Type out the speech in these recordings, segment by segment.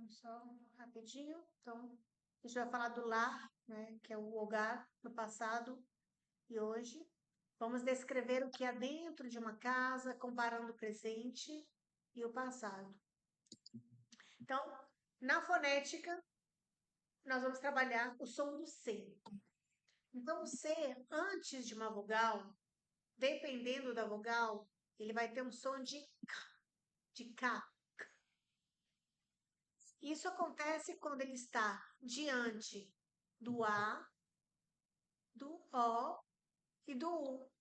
Só rapidinho. Então, a gente vai falar do lar, né, que é o hogar no passado e hoje. Vamos descrever o que há dentro de uma casa, comparando o presente e o passado. Então, na fonética, nós vamos trabalhar o som do C. Então, o C, antes de uma vogal, dependendo da vogal, ele vai ter um som de K, de K. Isso acontece quando ele está diante do A, do O e do U.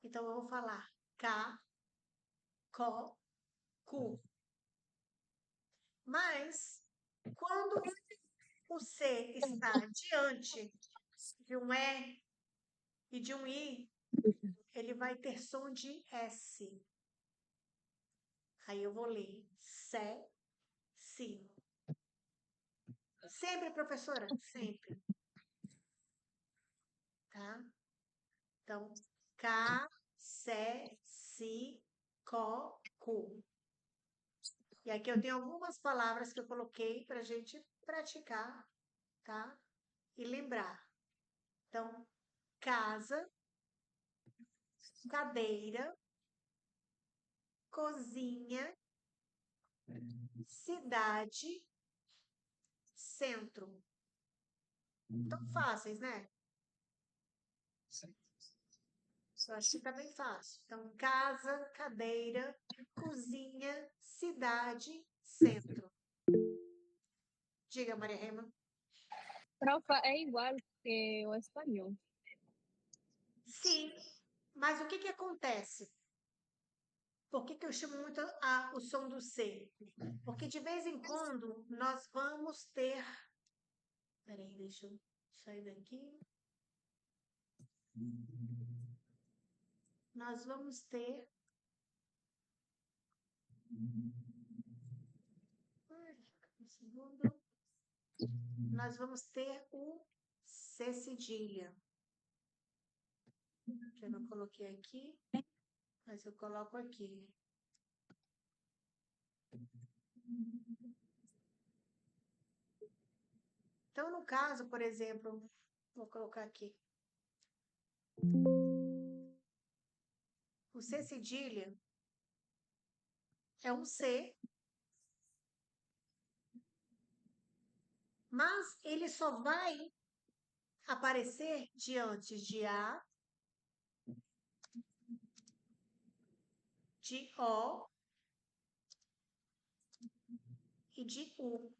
Então, eu vou falar K, Ko, Ku. Mas, quando o C está diante de um E e de um I, ele vai ter som de S. Aí eu vou ler Sé, Si. Sempre, professora? Sempre. Tá? Então, K, Sé, Si, Ko, Ku. E aqui eu tenho algumas palavras que eu coloquei para a gente praticar, tá? E lembrar. Então, casa, cadeira, cozinha, cidade, centro. Tão fáceis, né? Eu acho que tá bem fácil. Então, casa, cadeira, cozinha, cidade, centro. Diga, Maria Rema. Profa, é igual que o espanhol. Sim, mas o que que acontece? Por que que eu chamo muito o som do C? Porque de vez em quando nós vamos ter. Peraí, deixa eu sair daqui. Nós vamos ter. Um segundo. Nós vamos ter o C cedilha. Que eu não coloquei aqui, mas eu coloco aqui. Então, no caso, por exemplo, vou colocar aqui. O C cedilha é um C, mas ele só vai aparecer diante de A, de O e de U.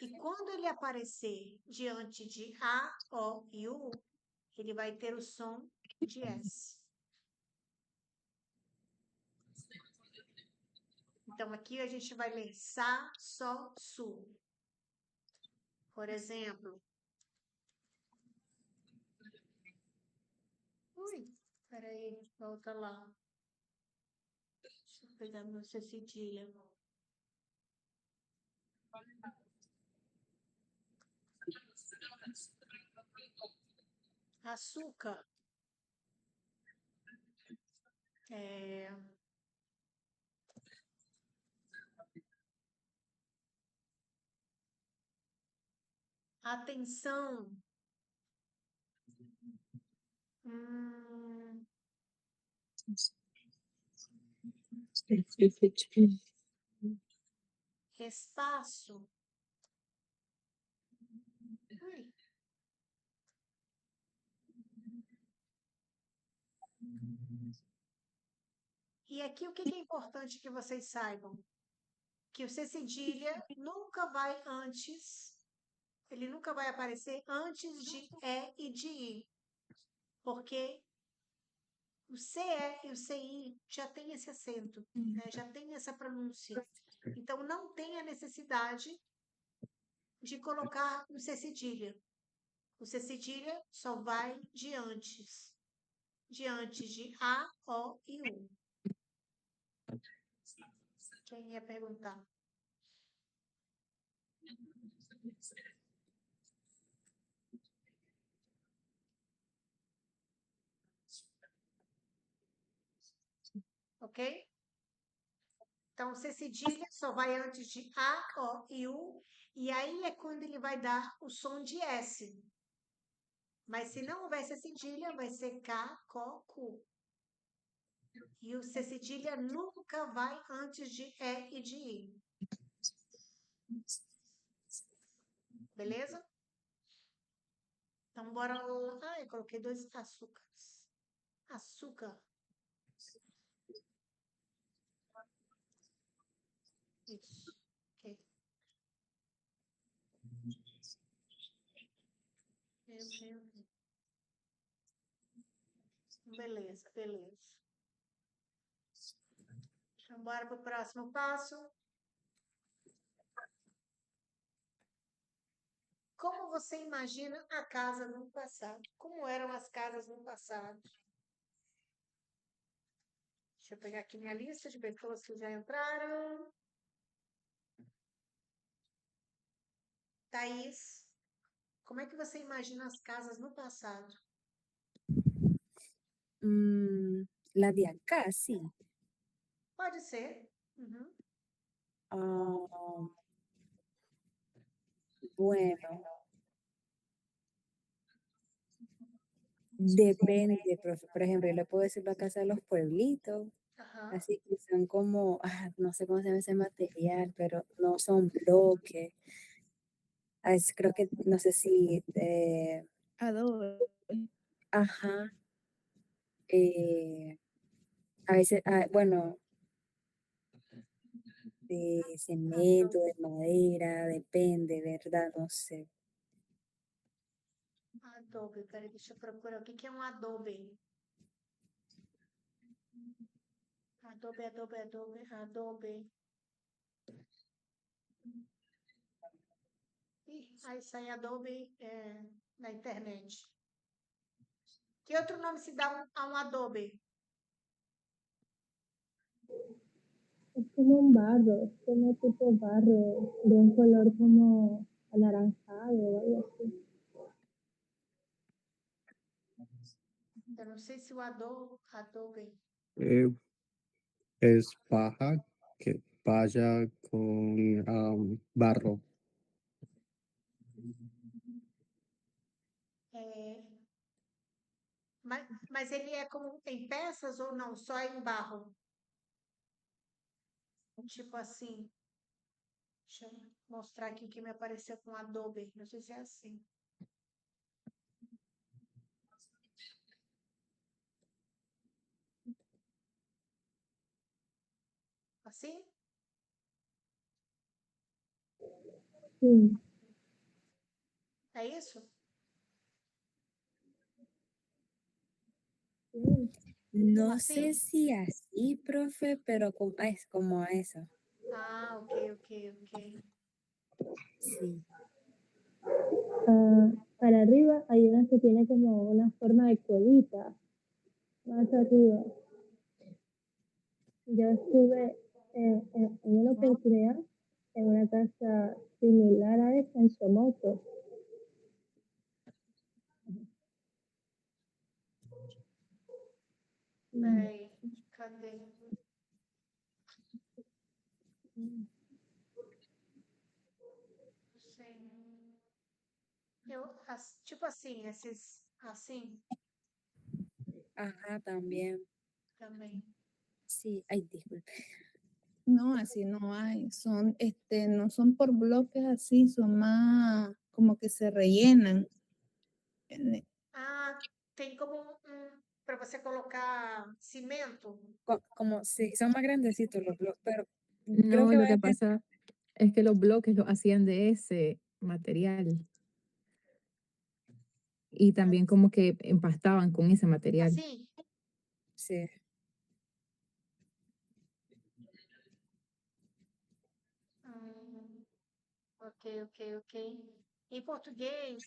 E quando ele aparecer diante de A, O e U, ele vai ter o som de S. Então, aqui a gente vai ler Sa, Sol, Su. Por exemplo. Ui, peraí, volta lá. Deixa eu pegar meu C cedilha. Açúcar. Atenção. Espaço. Ui. E aqui o que é importante que vocês saibam? Que o C cedilha nunca vai antes, ele nunca vai aparecer antes de E e de I. Porque o CE e o CI já tem esse acento, né? Já tem essa pronúncia. Então, não tem a necessidade de colocar o C cedilha. O C cedilha só vai diante de A, O e U. Quem ia perguntar? Ok? Então, C cedilha só vai antes de A, O e U, e aí é quando ele vai dar o som de S. Mas se não houver C cedilha, vai ser K, K, Q. E o C cedilha nunca vai antes de E e de I. Beleza? Então, bora lá. Ah, eu coloquei 2 açúcares. Açúcar. Isso. Ok. Beleza, beleza. Então, bora para o próximo passo. Como você imagina a casa no passado? Como eram as casas no passado? Deixa eu pegar aqui minha lista de pessoas que já entraram. Thaís, como é que você imagina as casas no passado? La de acá, sí. Pode ser. Uhum. Ah, bueno, depende, profe. Por ejemplo, yo le puedo decir la casa de los pueblitos, Aham. así que son como, no sé cómo se llama ese material, pero no son bloques. Creo que, no sé si, Adobe. ajá, a veces, bueno, de cemento, de madera, depende, ¿verdad? No sé. Adobe, peraí, deixa eu procurar. O que é um Adobe? Adobe, Adobe, Adobe, Adobe. Ih, aí sai Adobe na internet. Que outro nome se dá a um Adobe? Es como un barro, es como tipo barro de un color como anaranjado o algo así. Eu não sei se o Adobe. Es paja que vaya con barro. Mas ele é como em peças ou não? Só em barro? Tipo assim. Deixa eu mostrar aqui o que me apareceu com Adobe. Não sei se é assim. Assim? Sí, É isso? sí. No Así. sé si así, profe, pero es como eso. Ah, ok, ok, ok. Sí. Para arriba hay una que tiene como una forma de cuevita, más arriba. Yo estuve en una oportunidad en una casa similar a esa en Somoto. Peraí, cadê? Não sei. Tipo assim, esses assim Ajá, también. também. Sí, ay, disculpe. No, así no hay. Son, no son por bloques así, son más como que se rellenan. Ah, tem como para você colocar cimento. Como sí, son más grandecitos los bloques, pero creo No, que lo va a que depender. pasa es que los bloques los hacían de ese material y también como que empastaban con ese material. Assim? Sí. Ok, ok, ok. Em português,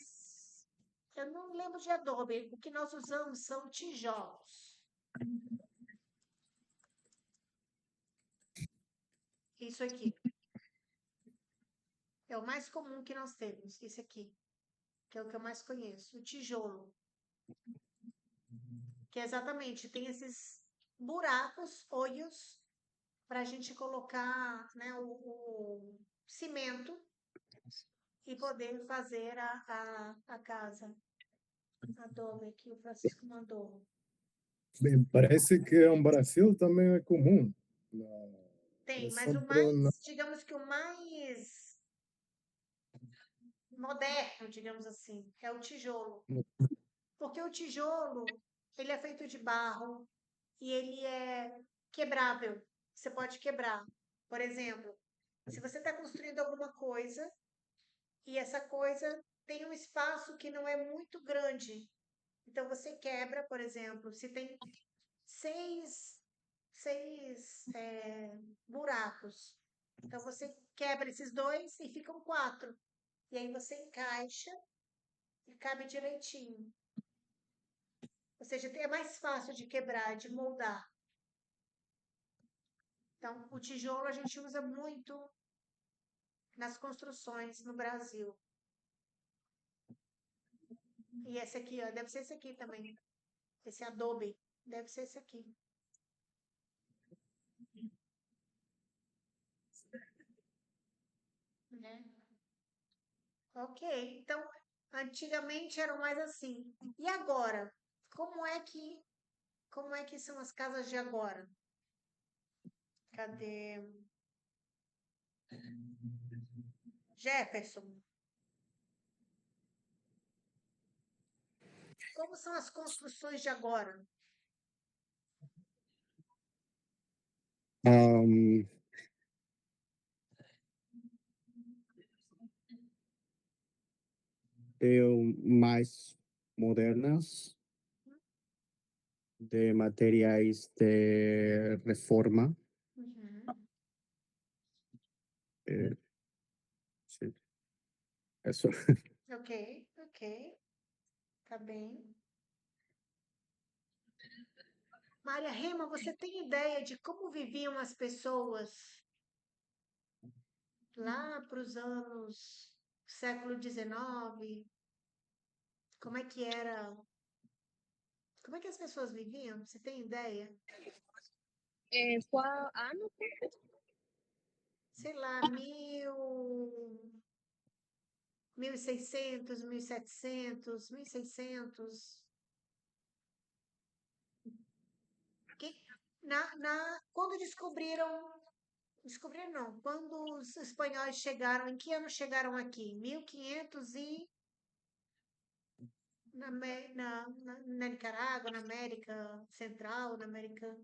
eu não lembro de Adobe. O que nós usamos são tijolos. Isso aqui. É o mais comum que nós temos, esse aqui, que é o que eu mais conheço, o tijolo. Que é exatamente, tem esses buracos, olhos, para a gente colocar, né, o cimento e poder fazer a casa. Adobe aqui, o Francisco mandou. Bem, parece que no Brasil também é comum. Tem, É mas o sempre mais, digamos que o mais moderno, digamos assim, é o tijolo. Porque o tijolo, ele é feito de barro e ele é quebrável. Você pode quebrar. Por exemplo, se você está construindo alguma coisa e essa coisa tem um espaço que não é muito grande, então você quebra, por exemplo, se tem seis buracos, então você quebra esses dois e ficam 4. E aí você encaixa e cabe direitinho. Ou seja, é mais fácil de quebrar, de moldar. Então, o tijolo a gente usa muito nas construções no Brasil. E esse aqui, ó, deve ser esse aqui também. Esse Adobe, deve ser esse aqui. Né? Ok, então, antigamente eram mais assim. E agora? Como é que são as casas de agora? Cadê? Jefferson. Como são as construções de agora? Um, mais modernas, de materiais de reforma. Uhum. Sí, eso. Ok, ok. Tá bem. Maria Rema, você tem ideia de como viviam as pessoas lá para os anos século XIX? Como é que era? Como é que as pessoas viviam? Você tem ideia? ¿Cuál año? Sei lá, 1600, 1700, 1600. Que, quando descobriram não, quando os espanhóis chegaram, em que ano chegaram aqui? 1500 e na Nicarágua, na América Central, na América.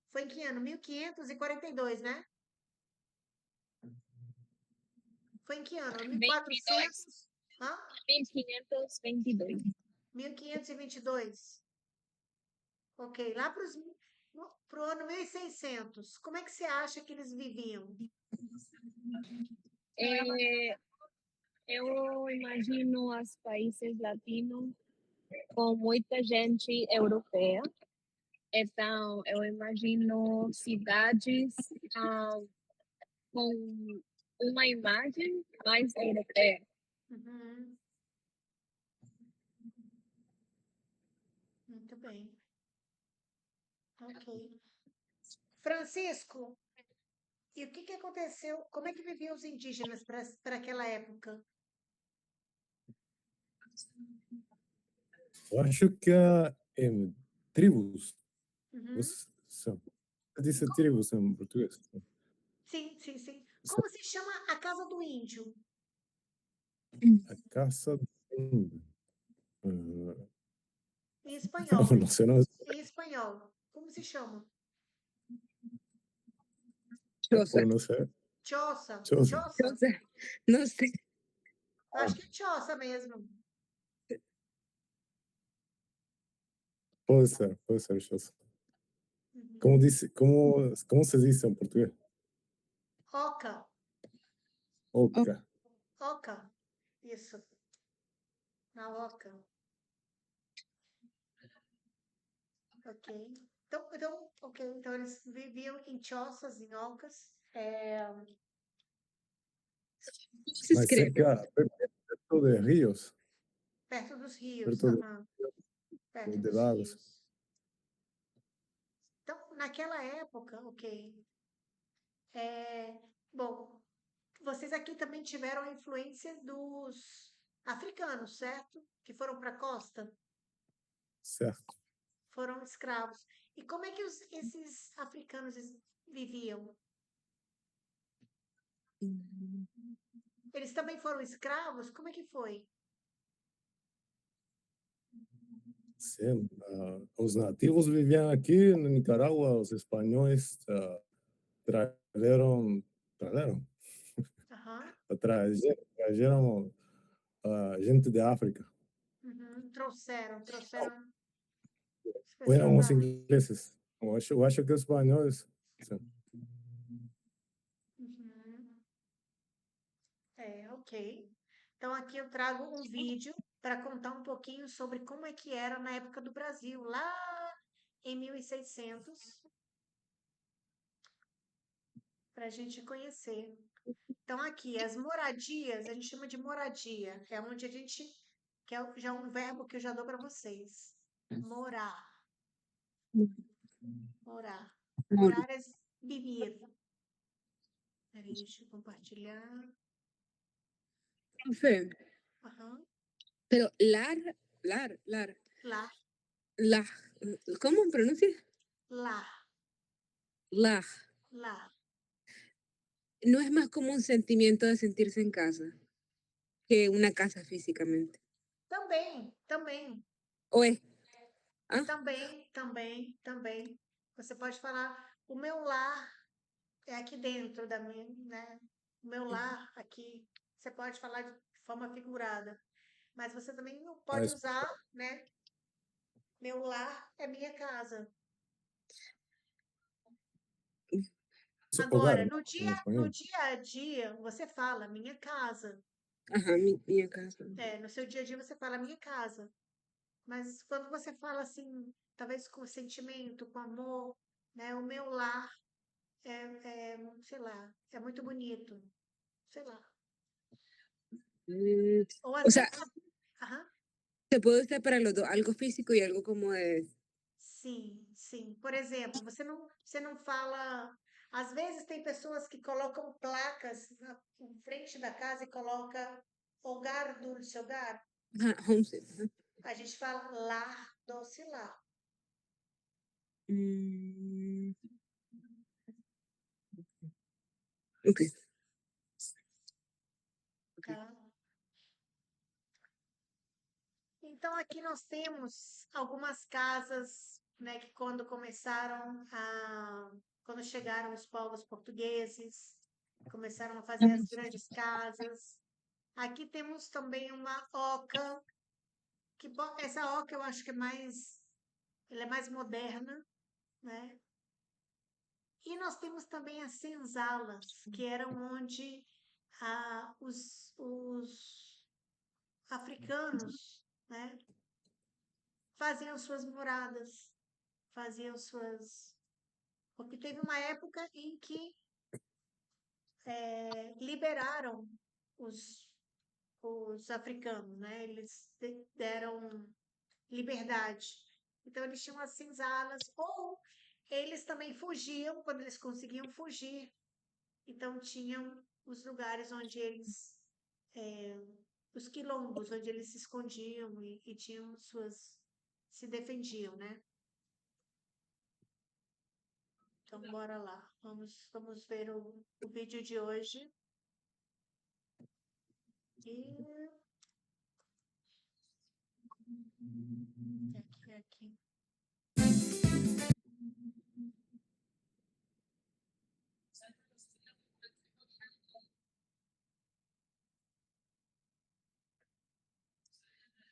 Foi em que ano? 1542, né? Foi em que ano? 22. 1400? Hã? 1522. 1522. Ok, lá para o ano 1600. Como é que você acha que eles viviam? Eu imagino os países latinos com muita gente europeia. Então, eu imagino cidades com uma imagem mais europeia. Uhum. Muito bem. Ok. Francisco, e o que aconteceu? Como é que viviam os indígenas para aquela época? Eu acho que tribos. Uhum. Você disse tribos em português? Sim, sim, sim. Como se chama a casa do índio? A caça do índio. Ah, Em espanhol, não sei, não. em espanhol. Como se chama? Choza. Não sei. Choça. Choza. Choça? Não sei. Eu acho que é choça mesmo. Pode ser choza. Uhum. Como se diz em português? Oca. Oca. Oca. Isso. Na oca. Ok. Então eles viviam em choças, em ocas, Se Mas escreve. cerca, perto de rios, perto dos rios. perto Aham. Perto de dos lagos. rios. Então, naquela época, ok. Bom, vocês aqui também tiveram a influência dos africanos, certo? Que foram para a costa, certo? foram escravos. E como é que esses africanos viviam? Eles também foram escravos? Como é que foi? Sim, os nativos viviam aqui na Nicarágua, os espanhóis trajeron, Aham, trajeron gente de África. uhum. Trouxeram as pessoas Eram os da. ingleses. Eu acho que os espanhóis. Sim. Uhum. Ok. Então aqui eu trago um vídeo para contar um pouquinho sobre como é que era na época do Brasil, lá em 1600, para a gente conhecer. Então aqui, as moradias, a gente chama de moradia, é onde a gente, que é já um verbo que eu já dou para vocês. Morar, morar. Morar é vivir. Peraí, deixa eu compartilhar. Profe, Aham. pero lar, Lá, la, ¿cómo pronuncia? lá, La. lá. No es más como un sentimiento de sentirse en casa que una casa físicamente. Também. ¿O es? Ah, Também. Você pode falar, o meu lar é aqui dentro da minha, né? O meu lar aqui. Você pode falar de forma figurada, mas você também não pode Mas, usar, né? Meu lar é minha casa. hogar, Agora, ¿no? En no español. dia a dia, você fala minha casa. ajá, mi casa. No seu dia a dia você fala minha casa. Mas quando você fala assim, talvez com sentimento, com amor, né? O meu lar sei lá, é muito bonito, sei lá. Mm, Ou às o sea, vezes, aham, se puede usar para los dos, algo físico y algo como de... sim. Por exemplo, você não fala. Às vezes tem pessoas que colocam placas em frente da casa e coloca Hogar Dulce Hogar. Ajá, homestead. Ajá. A gente fala lar doce lar, Mm, ok. tá? Então aqui nós temos algumas casas, né, que quando chegaram os povos portugueses, começaram a fazer as grandes casas. Aqui temos também uma oca, essa oca eu acho que ela é mais moderna, né? E nós temos também as senzalas, que eram onde os africanos, né, faziam suas moradas, faziam suas. Porque teve uma época em que liberaram os, os africanos, né? Eles deram liberdade. Então eles tinham as senzalas, ou eles também fugiam quando eles conseguiam fugir. Então tinham os lugares onde eles, os quilombos, onde eles se escondiam e tinham se defendiam, né? Então bora lá, vamos ver o vídeo de hoje. E aqui.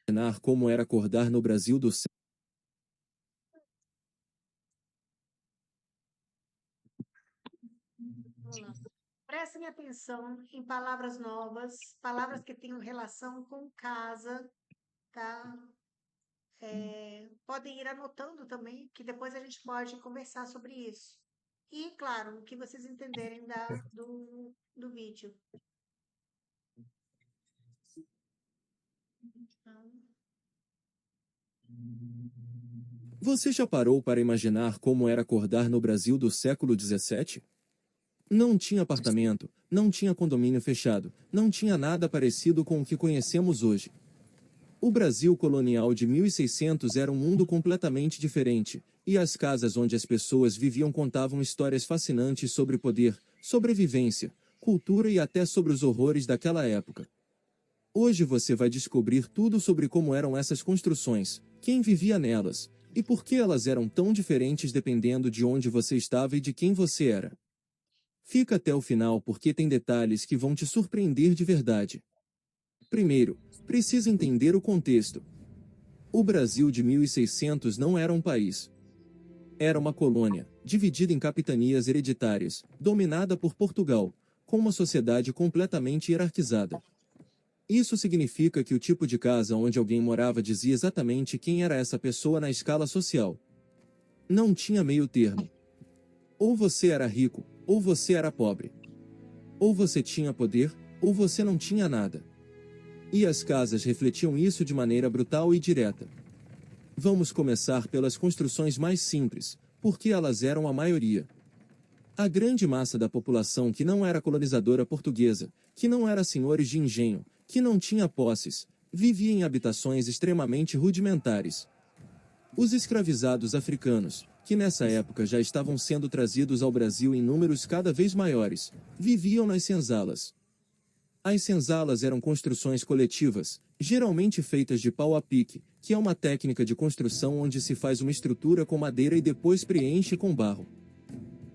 Imaginar como era acordar no Brasil do século. Vamos lá. Prestem atenção em palavras novas, palavras que tenham relação com casa, tá? Podem ir anotando também, que depois a gente pode conversar sobre isso. E, claro, o que vocês entenderem do vídeo. Então, Você já parou para imaginar como era acordar no Brasil do século XVII? Não tinha apartamento, não tinha condomínio fechado, não tinha nada parecido com o que conhecemos hoje. O Brasil colonial de 1600 era um mundo completamente diferente, e as casas onde as pessoas viviam contavam histórias fascinantes sobre poder, sobrevivência, cultura e até sobre os horrores daquela época. Hoje você vai descobrir tudo sobre como eram essas construções, quem vivia nelas, e por que elas eram tão diferentes dependendo de onde você estava e de quem você era. Fica até o final porque tem detalhes que vão te surpreender de verdade. Primeiro, precisa entender o contexto. O Brasil de 1600 não era um país. Era uma colônia, dividida em capitanias hereditárias, dominada por Portugal, com uma sociedade completamente hierarquizada. Isso significa que o tipo de casa onde alguém morava dizia exatamente quem era essa pessoa na escala social. Não tinha meio termo. Ou você era rico, ou você era pobre. Ou você tinha poder, ou você não tinha nada. E as casas refletiam isso de maneira brutal e direta. Vamos começar pelas construções mais simples, porque elas eram a maioria. A grande massa da população que não era colonizadora portuguesa, que não era senhores de engenho, que não tinha posses, vivia em habitações extremamente rudimentares. Os escravizados africanos, que nessa época já estavam sendo trazidos ao Brasil em números cada vez maiores, viviam nas senzalas. As senzalas eram construções coletivas, geralmente feitas de pau a pique, que é uma técnica de construção onde se faz uma estrutura com madeira e depois preenche com barro.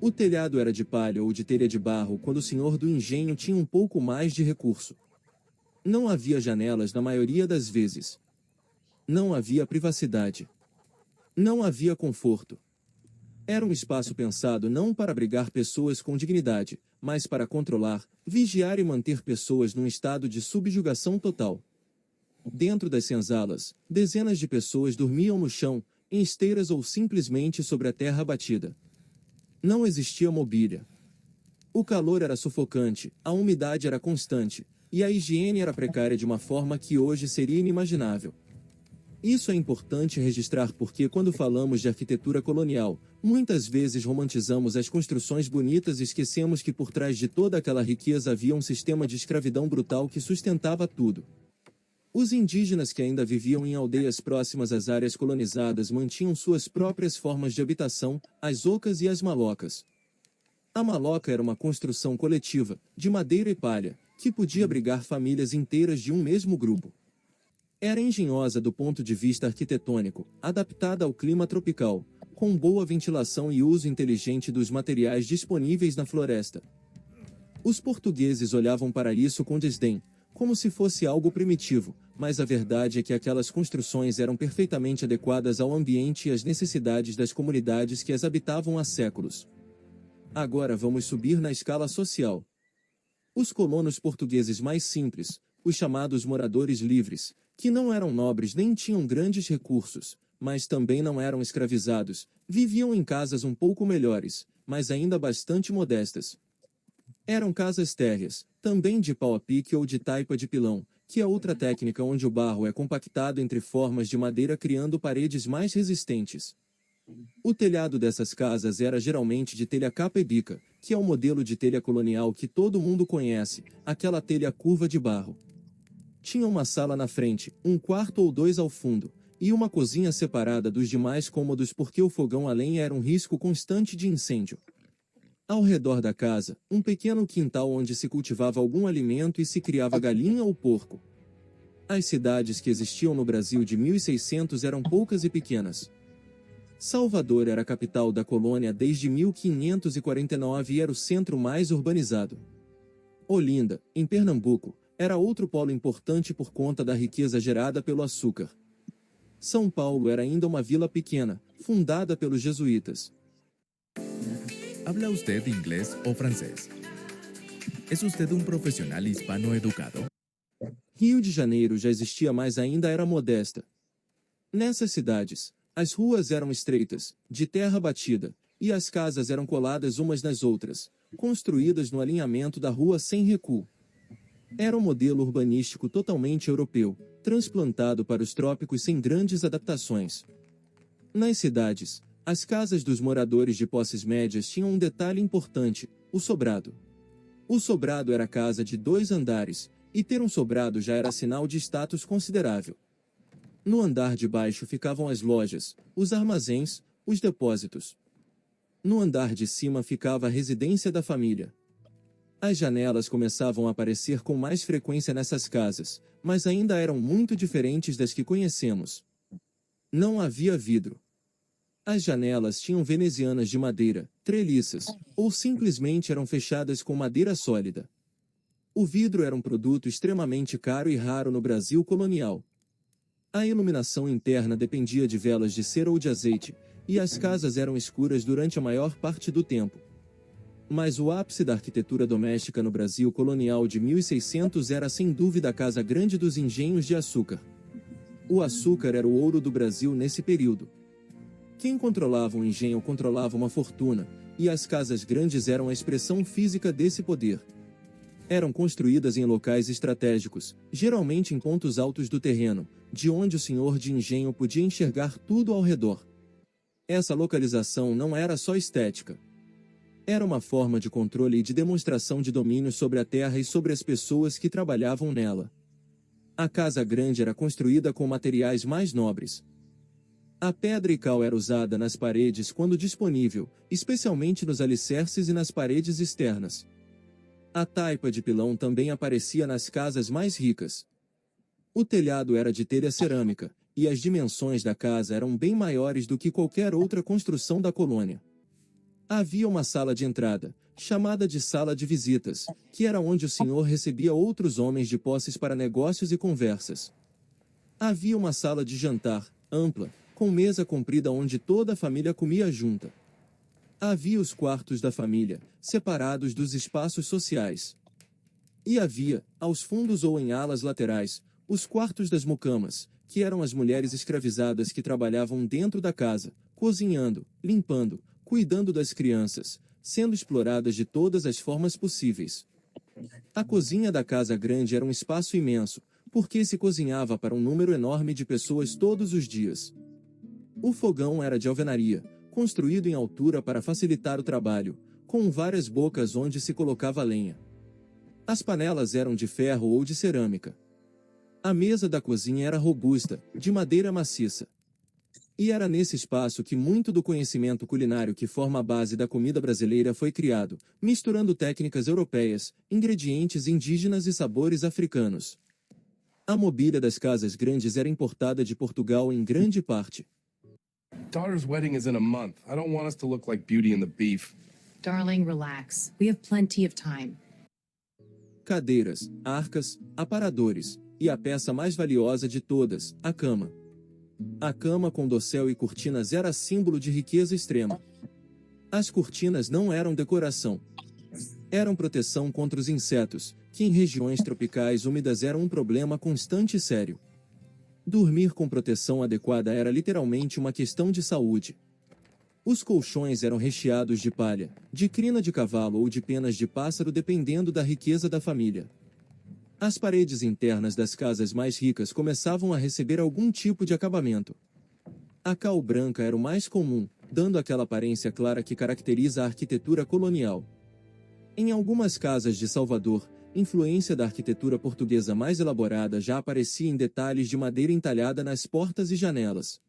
O telhado era de palha ou de telha de barro quando o senhor do engenho tinha um pouco mais de recurso. Não havia janelas na maioria das vezes. Não havia privacidade. Não havia conforto. Era um espaço pensado não para abrigar pessoas com dignidade, mas para controlar, vigiar e manter pessoas num estado de subjugação total. Dentro das senzalas, dezenas de pessoas dormiam no chão, em esteiras ou simplesmente sobre a terra batida. Não existia mobília. O calor era sufocante, a umidade era constante, e a higiene era precária de uma forma que hoje seria inimaginável. Isso é importante registrar porque quando falamos de arquitetura colonial, muitas vezes romantizamos as construções bonitas e esquecemos que por trás de toda aquela riqueza havia um sistema de escravidão brutal que sustentava tudo. Os indígenas que ainda viviam em aldeias próximas às áreas colonizadas mantinham suas próprias formas de habitação, as ocas e as malocas. A maloca era uma construção coletiva, de madeira e palha, que podia abrigar famílias inteiras de um mesmo grupo. Era engenhosa do ponto de vista arquitetônico, adaptada ao clima tropical, com boa ventilação e uso inteligente dos materiais disponíveis na floresta. Os portugueses olhavam para isso com desdém, como se fosse algo primitivo, mas a verdade é que aquelas construções eram perfeitamente adequadas ao ambiente e às necessidades das comunidades que as habitavam há séculos. Agora vamos subir na escala social. Os colonos portugueses mais simples, os chamados moradores livres, que não eram nobres nem tinham grandes recursos, mas também não eram escravizados, viviam em casas um pouco melhores, mas ainda bastante modestas. Eram casas térreas, também de pau a pique ou de taipa de pilão, que é outra técnica onde o barro é compactado entre formas de madeira criando paredes mais resistentes. O telhado dessas casas era geralmente de telha capa e bica, que é o modelo de telha colonial que todo mundo conhece, aquela telha curva de barro. Tinha uma sala na frente, um quarto ou dois ao fundo, e uma cozinha separada dos demais cômodos porque o fogão a lenha era um risco constante de incêndio. Ao redor da casa, um pequeno quintal onde se cultivava algum alimento e se criava galinha ou porco. As cidades que existiam no Brasil de 1600 eram poucas e pequenas. Salvador era a capital da colônia desde 1549 e era o centro mais urbanizado. Olinda, em Pernambuco, era outro polo importante por conta da riqueza gerada pelo açúcar. São Paulo era ainda uma vila pequena, fundada pelos jesuítas. ¿Habla usted inglés o francés? ¿Es usted un profesional hispano educado? Rio de Janeiro já existia, mas ainda era modesta. Nessas cidades, as ruas eram estreitas, de terra batida, e as casas eram coladas umas nas outras, construídas no alinhamento da rua sem recuo. Era um modelo urbanístico totalmente europeu, transplantado para os trópicos sem grandes adaptações. Nas cidades, as casas dos moradores de posses médias tinham um detalhe importante: o sobrado. O sobrado era casa de 2 andares, e ter um sobrado já era sinal de status considerável. No andar de baixo ficavam as lojas, os armazéns, os depósitos. No andar de cima ficava a residência da família. As janelas começavam a aparecer com mais frequência nessas casas, mas ainda eram muito diferentes das que conhecemos. Não havia vidro. As janelas tinham venezianas de madeira, treliças, ou simplesmente eram fechadas com madeira sólida. O vidro era um produto extremamente caro e raro no Brasil colonial. A iluminação interna dependia de velas de cera ou de azeite, e as casas eram escuras durante a maior parte do tempo. Mas o ápice da arquitetura doméstica no Brasil colonial de 1600 era sem dúvida a Casa Grande dos Engenhos de Açúcar. O açúcar era o ouro do Brasil nesse período. Quem controlava um engenho controlava uma fortuna, e as casas grandes eram a expressão física desse poder. Eram construídas em locais estratégicos, geralmente em pontos altos do terreno, de onde o senhor de engenho podia enxergar tudo ao redor. Essa localização não era só estética. Era uma forma de controle e de demonstração de domínio sobre a terra e sobre as pessoas que trabalhavam nela. A casa grande era construída com materiais mais nobres. A pedra e cal era usada nas paredes quando disponível, especialmente nos alicerces e nas paredes externas. A taipa de pilão também aparecia nas casas mais ricas. O telhado era de telha cerâmica, e as dimensões da casa eram bem maiores do que qualquer outra construção da colônia. Havia uma sala de entrada, chamada de sala de visitas, que era onde o senhor recebia outros homens de posses para negócios e conversas. Havia uma sala de jantar, ampla, com mesa comprida onde toda a família comia junta. Havia os quartos da família, separados dos espaços sociais. E havia, aos fundos ou em alas laterais, os quartos das mucamas, que eram as mulheres escravizadas que trabalhavam dentro da casa, cozinhando, limpando, cuidando das crianças, sendo exploradas de todas as formas possíveis. A cozinha da casa grande era um espaço imenso, porque se cozinhava para um número enorme de pessoas todos os dias. O fogão era de alvenaria, construído em altura para facilitar o trabalho, com várias bocas onde se colocava lenha. As panelas eram de ferro ou de cerâmica. A mesa da cozinha era robusta, de madeira maciça. E era nesse espaço que muito do conhecimento culinário que forma a base da comida brasileira foi criado, misturando técnicas europeias, ingredientes indígenas e sabores africanos. A mobília das casas grandes era importada de Portugal em grande parte. Daughter's wedding is in a month. I don't want us to look like Beauty and the Beef. Darling, relax. We have plenty of time. Cadeiras, arcas, aparadores, e a peça mais valiosa de todas, a cama. A cama com dossel e cortinas era símbolo de riqueza extrema. As cortinas não eram decoração. Eram proteção contra os insetos, que em regiões tropicais úmidas eram um problema constante e sério. Dormir com proteção adequada era literalmente uma questão de saúde. Os colchões eram recheados de palha, de crina de cavalo ou de penas de pássaro dependendo da riqueza da família. As paredes internas das casas mais ricas começavam a receber algum tipo de acabamento. A cal branca era o mais comum, dando aquela aparência clara que caracteriza a arquitetura colonial. Em algumas casas de Salvador, influência da arquitetura portuguesa mais elaborada já aparecia em detalhes de madeira entalhada nas portas e janelas.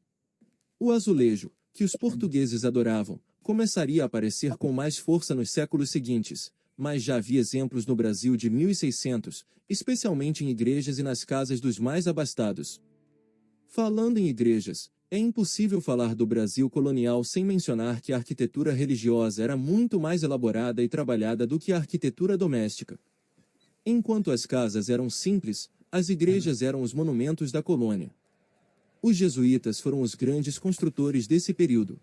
O azulejo, que os portugueses adoravam, começaria a aparecer com mais força nos séculos seguintes, mas já havia exemplos no Brasil de 1600, especialmente em igrejas e nas casas dos mais abastados. Falando em igrejas, é impossível falar do Brasil colonial sem mencionar que a arquitetura religiosa era muito mais elaborada e trabalhada do que a arquitetura doméstica. Enquanto as casas eram simples, as igrejas eram os monumentos da colônia. Os jesuítas foram os grandes construtores desse período.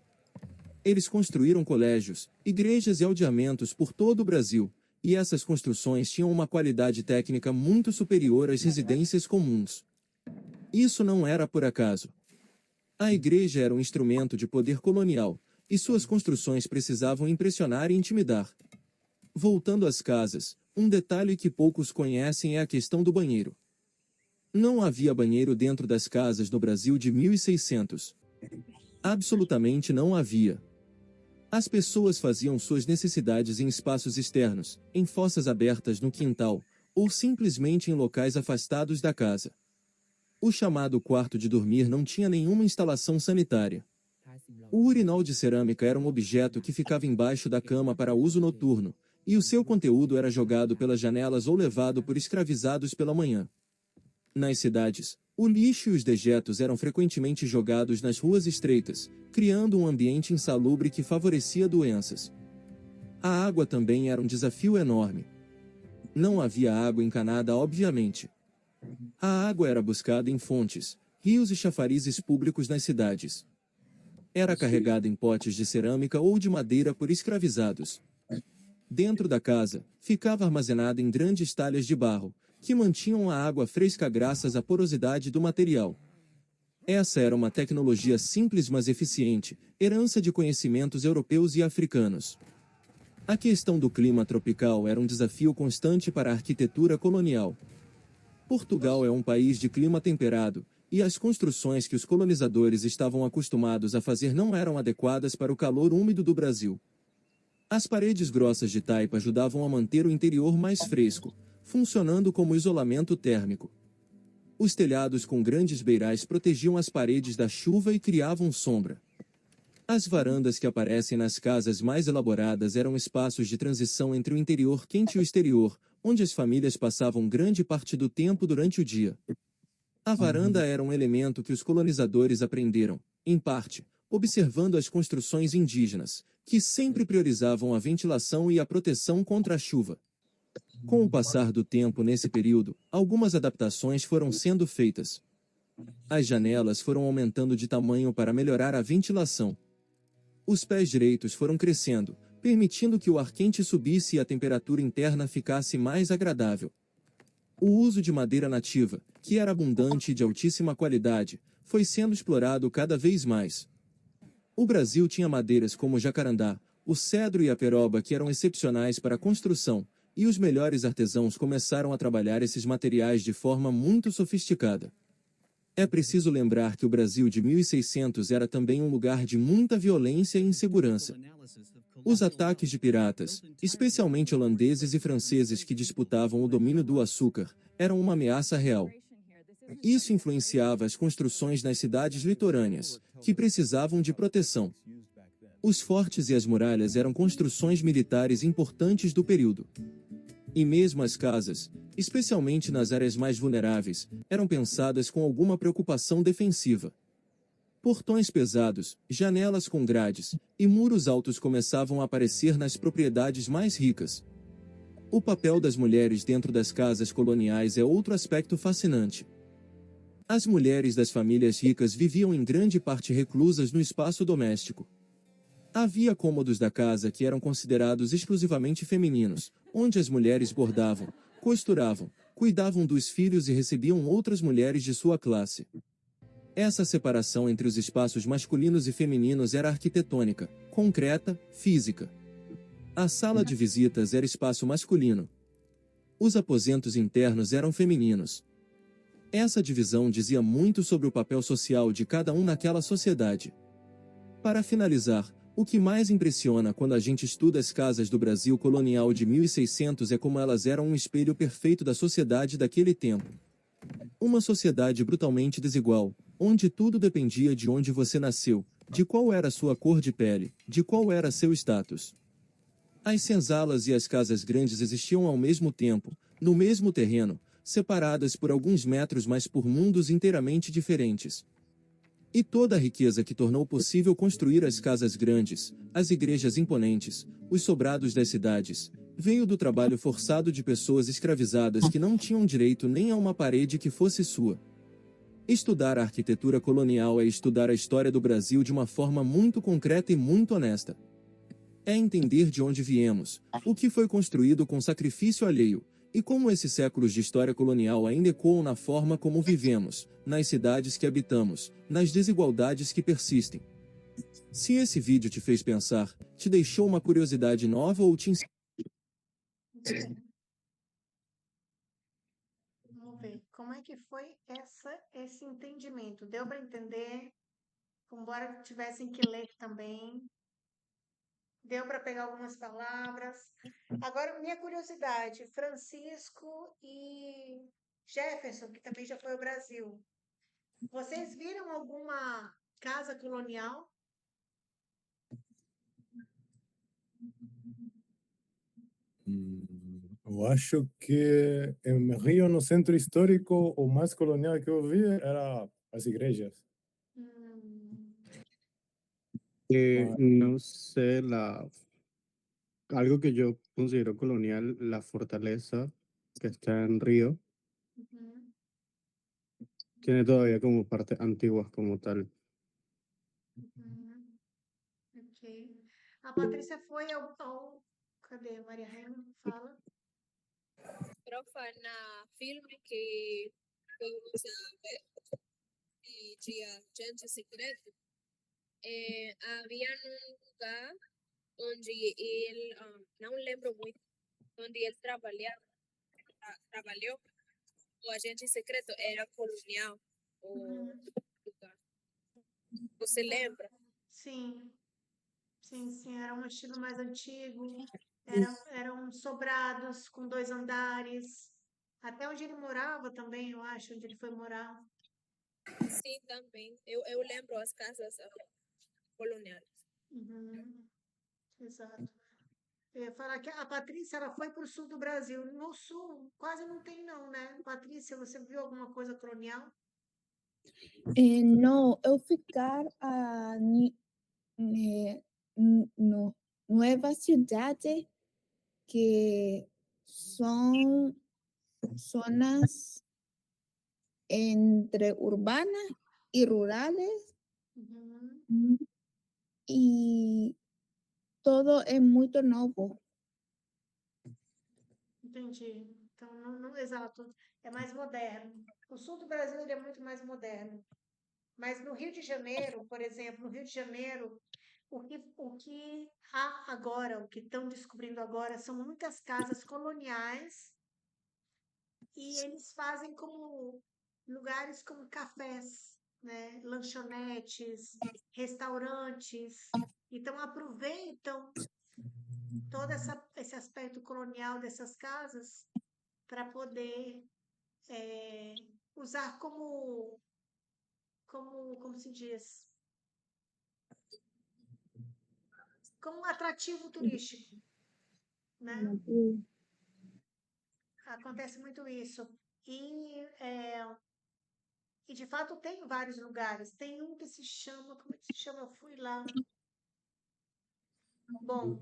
Eles construíram colégios, igrejas e aldeamentos por todo o Brasil, e essas construções tinham uma qualidade técnica muito superior às residências comuns. Isso não era por acaso. A igreja era um instrumento de poder colonial, e suas construções precisavam impressionar e intimidar. Voltando às casas, um detalhe que poucos conhecem é a questão do banheiro. Não havia banheiro dentro das casas no Brasil de 1600. Absolutamente não havia. As pessoas faziam suas necessidades em espaços externos, em fossas abertas no quintal, ou simplesmente em locais afastados da casa. O chamado quarto de dormir não tinha nenhuma instalação sanitária. O urinol de cerâmica era um objeto que ficava embaixo da cama para uso noturno, e o seu conteúdo era jogado pelas janelas ou levado por escravizados pela manhã. Nas cidades, o lixo e os dejetos eram frequentemente jogados nas ruas estreitas, criando um ambiente insalubre que favorecia doenças. A água também era um desafio enorme. Não havia água encanada, obviamente. A água era buscada em fontes, rios e chafarizes públicos nas cidades. Era carregada em potes de cerâmica ou de madeira por escravizados. Dentro da casa, ficava armazenada em grandes talhas de barro, que mantinham a água fresca graças à porosidade do material. Essa era uma tecnologia simples mas eficiente, herança de conhecimentos europeus e africanos. A questão do clima tropical era um desafio constante para a arquitetura colonial. Portugal é um país de clima temperado, e as construções que os colonizadores estavam acostumados a fazer não eram adequadas para o calor úmido do Brasil. As paredes grossas de taipa ajudavam a manter o interior mais fresco, funcionando como isolamento térmico. Os telhados com grandes beirais protegiam as paredes da chuva e criavam sombra. As varandas que aparecem nas casas mais elaboradas eram espaços de transição entre o interior quente e o exterior, onde as famílias passavam grande parte do tempo durante o dia. A varanda era um elemento que os colonizadores aprenderam, em parte, observando as construções indígenas, que sempre priorizavam a ventilação e a proteção contra a chuva. Com o passar do tempo nesse período, algumas adaptações foram sendo feitas. As janelas foram aumentando de tamanho para melhorar a ventilação. Os pés direitos foram crescendo, permitindo que o ar quente subisse e a temperatura interna ficasse mais agradável. O uso de madeira nativa, que era abundante e de altíssima qualidade, foi sendo explorado cada vez mais. O Brasil tinha madeiras como o jacarandá, o cedro e a peroba que eram excepcionais para a construção, e os melhores artesãos começaram a trabalhar esses materiais de forma muito sofisticada. É preciso lembrar que o Brasil de 1600 era também um lugar de muita violência e insegurança. Os ataques de piratas, especialmente holandeses e franceses que disputavam o domínio do açúcar, eram uma ameaça real. Isso influenciava as construções nas cidades litorâneas, que precisavam de proteção. Os fortes e as muralhas eram construções militares importantes do período. E mesmo as casas, especialmente nas áreas mais vulneráveis, eram pensadas com alguma preocupação defensiva. Portões pesados, janelas com grades, e muros altos começavam a aparecer nas propriedades mais ricas. O papel das mulheres dentro das casas coloniais é outro aspecto fascinante. As mulheres das famílias ricas viviam em grande parte reclusas no espaço doméstico. Havia cômodos da casa que eram considerados exclusivamente femininos, onde as mulheres bordavam, costuravam, cuidavam dos filhos e recebiam outras mulheres de sua classe. Essa separação entre os espaços masculinos e femininos era arquitetônica, concreta, física. A sala de visitas era espaço masculino. Os aposentos internos eram femininos. Essa divisão dizia muito sobre o papel social de cada um naquela sociedade. Para finalizar, o que mais impressiona quando a gente estuda as casas do Brasil colonial de 1600 é como elas eram um espelho perfeito da sociedade daquele tempo. Uma sociedade brutalmente desigual, onde tudo dependia de onde você nasceu, de qual era sua cor de pele, de qual era seu status. As senzalas e as casas grandes existiam ao mesmo tempo, no mesmo terreno, separadas por alguns metros mas por mundos inteiramente diferentes. E toda a riqueza que tornou possível construir as casas grandes, as igrejas imponentes, os sobrados das cidades, veio do trabalho forçado de pessoas escravizadas que não tinham direito nem a uma parede que fosse sua. Estudar a arquitetura colonial é estudar a história do Brasil de uma forma muito concreta e muito honesta. É entender de onde viemos, o que foi construído com sacrifício alheio, e como esses séculos de história colonial ainda ecoam na forma como vivemos, nas cidades que habitamos, nas desigualdades que persistem. Se esse vídeo te fez pensar, te deixou uma curiosidade nova ou te ensinou. Vamos ver como é que foi esse entendimento. Deu para entender? Embora tivessem que ler também. Deu para pegar algumas palavras. Agora, minha curiosidade, Francisco e Jefferson, que também já foi ao Brasil. Vocês viram alguma casa colonial? Eu acho que em Rio, no centro histórico, o mais colonial que eu vi era as igrejas. Hum, Mas No sé, algo que yo considero colonial, la fortaleza que está en Río, uhum, tiene todavía como partes antiguas como tal. uhum, ok. A Patrícia foi ao... Cadê? Maria Rema, fala. Trofa na filme que vamos a ver de Agente Secreto, havia um lugar onde ele, não lembro muito, onde ele trabalhou, o agente secreto era colonial, o Uhum. lugar. Você lembra? Sim, sim, era um estilo mais antigo, eram sobrados com 2 andares, até onde ele morava também, eu acho, onde ele foi morar. Sim, também. Eu lembro as casas coloniais. Uhum, exato. Eu ia falar que a Patrícia, ela foi para o sul do Brasil. No sul, quase não tem não, né? Patrícia, você viu alguma coisa colonial? No, eu ficar no, nueva ciudades que son zonas entre urbanas y rurales Uhum, y todo es muy nuevo. entendi. Então, exato, é mais moderno. O sul do Brasil, ele é muito mais moderno. Mas no Rio de Janeiro, por exemplo, no Rio de Janeiro, o que há agora, o que estão descobrindo agora, são muitas casas coloniais e eles fazem como lugares como cafés, né? Lanchonetes, restaurantes. Então aproveitam todo esse aspecto colonial dessas casas para poder usar como se diz, como um atrativo turístico, né? Llamativo. Acontece muito isso. E de fato tem vários lugares. Tem um que se chama, como é que se chama? Eu fui lá. Bom,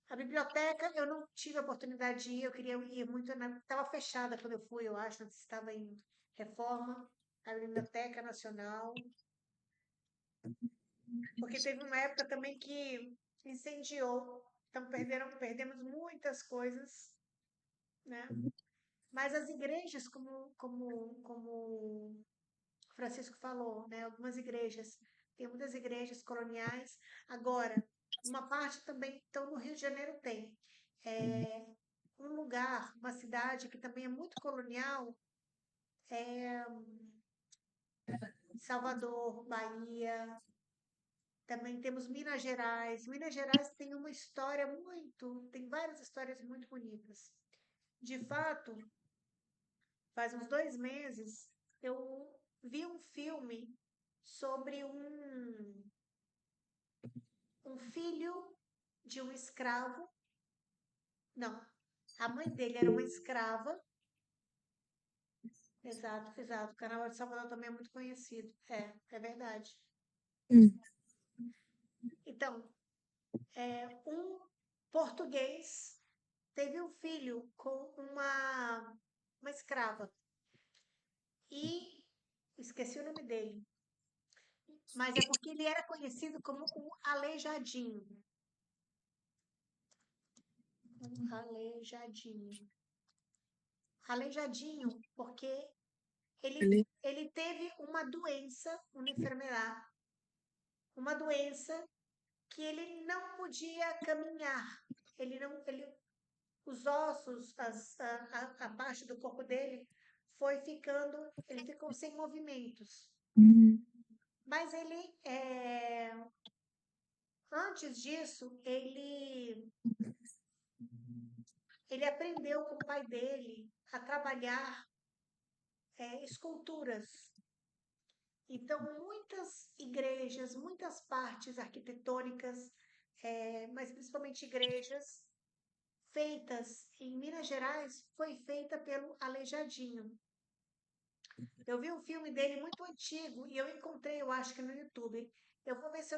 a biblioteca eu não tive a oportunidade de ir, eu queria ir muito, estava fechada quando eu fui, eu acho, não sei se estava em reforma, a Biblioteca Nacional, porque teve uma época também que incendiou, então perdemos muitas coisas, né? Mas as igrejas, como Francisco falou, né? Algumas igrejas, tem muitas igrejas coloniais. Agora, uma parte também, então no Rio de Janeiro tem um lugar, uma cidade que também é muito colonial, é Salvador, Bahia. Também temos Minas Gerais. Minas Gerais tem uma história tem várias histórias muito bonitas. De fato, faz uns 2 meses, eu vi um filme sobre um filho de um escravo. Não, a mãe dele era uma escrava. Exato, exato. O Carnaval de Salvador também é muito conhecido. É verdade. Então, um português teve um filho com uma escrava. E esqueci o nome dele. Mas é porque ele era conhecido como o Aleijadinho. Aleijadinho. Aleijadinho, porque ele teve uma enfermidade, uma doença que ele não podia caminhar. Os ossos, a parte do corpo dele ele ficou sem movimentos. Mas ele Antes disso, ele aprendeu com o pai dele a trabalhar esculturas. Então, muitas igrejas, muitas partes arquitetônicas, mas principalmente igrejas, feitas em Minas Gerais, foi feita pelo Aleijadinho. Eu vi um filme dele muito antigo e eu encontrei, eu acho que no YouTube. Eu vou ver se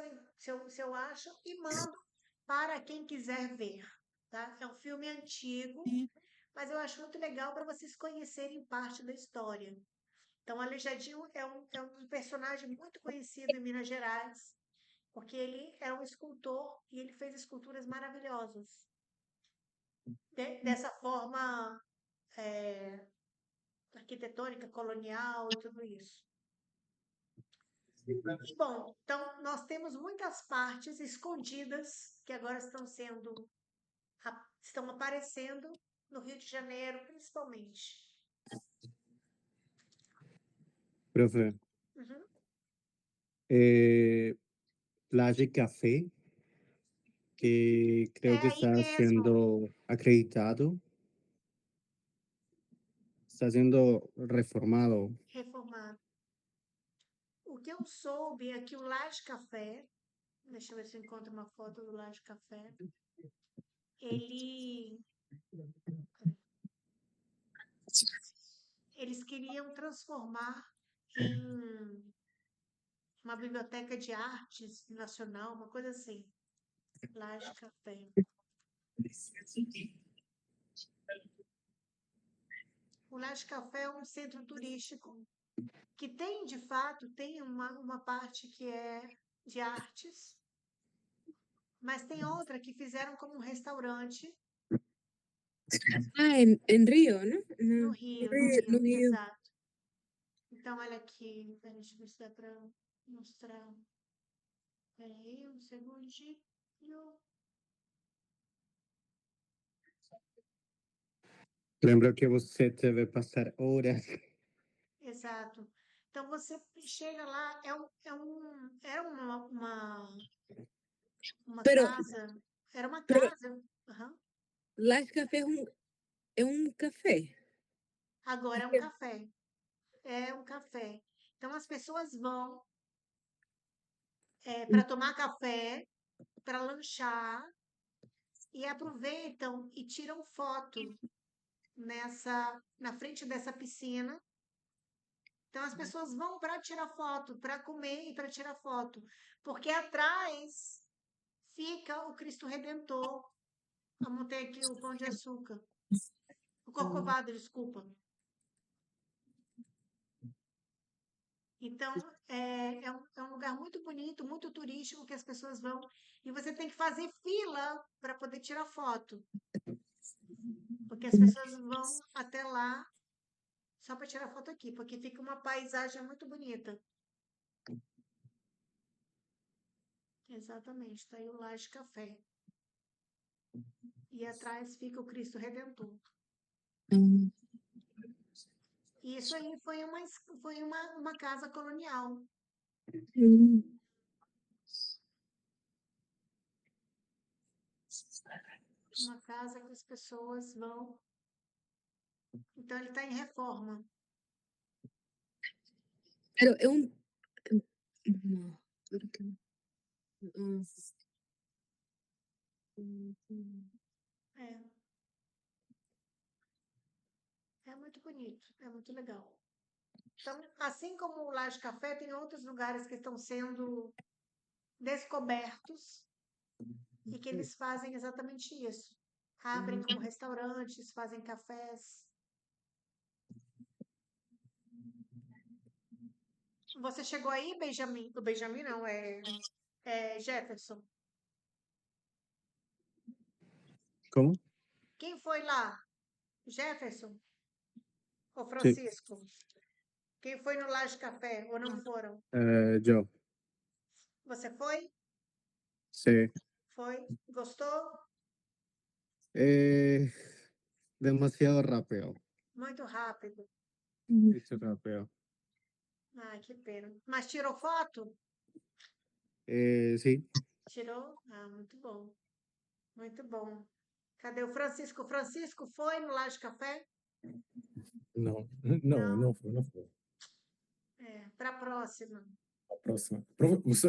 eu acho e mando para quem quiser ver, tá? É um filme antigo, mas eu acho muito legal para vocês conhecerem parte da história. Então, Aleijadinho é um personagem muito conhecido em Minas Gerais, porque ele é um escultor e ele fez esculturas maravilhosas. Dessa forma arquitetônica, colonial e tudo isso. E, bom, então nós temos muitas partes escondidas que agora estão aparecendo no Rio de Janeiro, principalmente. Profe, Uhum. Playa Café, que creo que Aí está mesmo, siendo acreditado, está siendo reformado. reformado. O que eu soube é que o Laje Café, deixa eu ver se eu encontro uma foto do Laje Café, eles queriam transformar em uma biblioteca de artes nacional, uma coisa assim. Laje Café. O Laje Café é um centro turístico que tem, de fato, tem uma parte que é de artes, mas tem outra que fizeram como um restaurante Ah, en Río, ¿no? no Rio, exato. Então, olha aqui, deixa eu ver se dá para mostrar. Peraí, um segundinho. Lembro que você deve passar horas. Exato. Então, você chega lá, era uma Pero, casa, era uma pero casa. Aham. Life Café é um café. Agora é um café. É um café. Então, as pessoas vão para tomar café, para lanchar, e aproveitam e tiram foto na frente dessa piscina. Então, as pessoas vão para tirar foto, para comer e para tirar foto, porque atrás fica o Cristo Redentor. Vamos ter aqui o Pão de Açúcar. O Corcovado, desculpa. Então, é um lugar muito bonito, muito turístico, que as pessoas vão. E você tem que fazer fila para poder tirar foto. Porque as pessoas vão até lá só para tirar foto aqui, porque fica uma paisagem muito bonita. Exatamente, está aí o Laje Café. E atrás fica o Cristo Redentor. E isso aí foi uma casa colonial. Uma casa que as pessoas vão. Então, ele está em reforma. Pero é um. Não, porque. É. É muito bonito, é muito legal. Então, assim como o Laje Café, tem outros lugares que estão sendo descobertos e que eles fazem exatamente isso. Abrem como restaurantes, fazem cafés. Você chegou aí, Benjamin? O Benjamin não, é Jefferson. Como? Quem foi lá? Jefferson ou Sí, Francisco? Quem foi no Laje Café ou não foram? yo, Você foi? sí. Foi? Gostou? Eh, Demasiado rápido. Muito rápido. Mucho rápido. Ai, que pena. Mas tirou foto? Sí, Tirou? Ah, muito bom. Muito bom. Cadê o Francisco? O Francisco foi no Laje Café? Não, Não. não foi, não foi. Para a próxima. A próxima.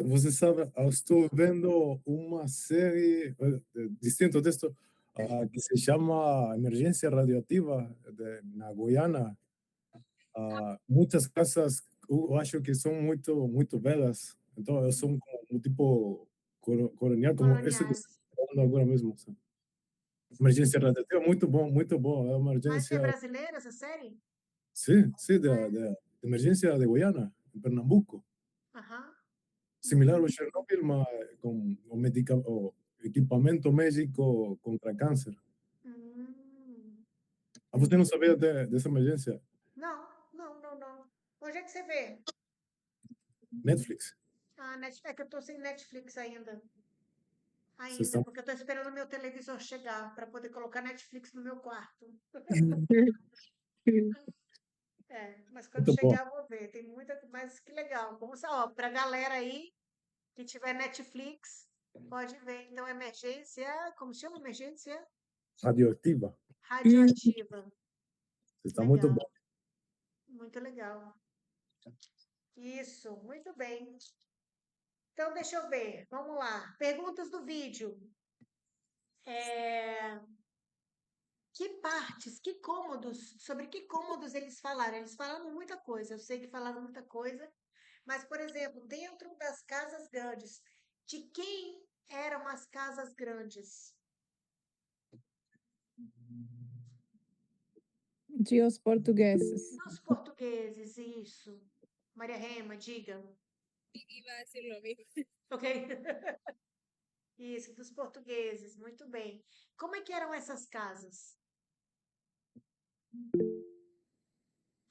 Você sabe, eu estou vendo uma série distinto disso que se chama Emergência Radioativa na Guiana. Muitas casas, eu acho que são muito belas. Então, são como um tipo colonial, como isso que você Coloniais. está falando agora mesmo. Sabe? Emergência radioativa, muito bom, muito bom. É uma Mas é emergência, brasileira essa série? sim, de emergência de Guiana, em Pernambuco. Aham. Similar ao Chernobyl, mas com o equipamento médico contra câncer. Você não sabia dessa emergência? Não. Onde é que você vê? Netflix. Ah, é que eu tô sem Netflix ainda. Vocês estão... Porque eu tô esperando o meu televisor chegar para poder colocar Netflix no meu quarto. Mas quando Muito bom. chegar eu vou ver. Tem muita, mas que legal. Bom, ó, pra galera aí que tiver Netflix, pode ver. Então, emergência, como chama emergência? Radioativa. Radioativa. Está muito bom. Muito legal. Isso, muito bem. Então, deixa eu ver. Vamos lá. Perguntas do vídeo. Que partes, sobre que cômodos eles falaram? Eles falaram muita coisa, eu sei que falaram muita coisa, mas, por exemplo, dentro das casas grandes, de quem eram as casas grandes? De os portugueses. Dos portugueses, isso. Maria Rema, diga. Iba a decir lo mismo. Ok? Isso, dos portugueses, muito bem. Como é que eram essas casas?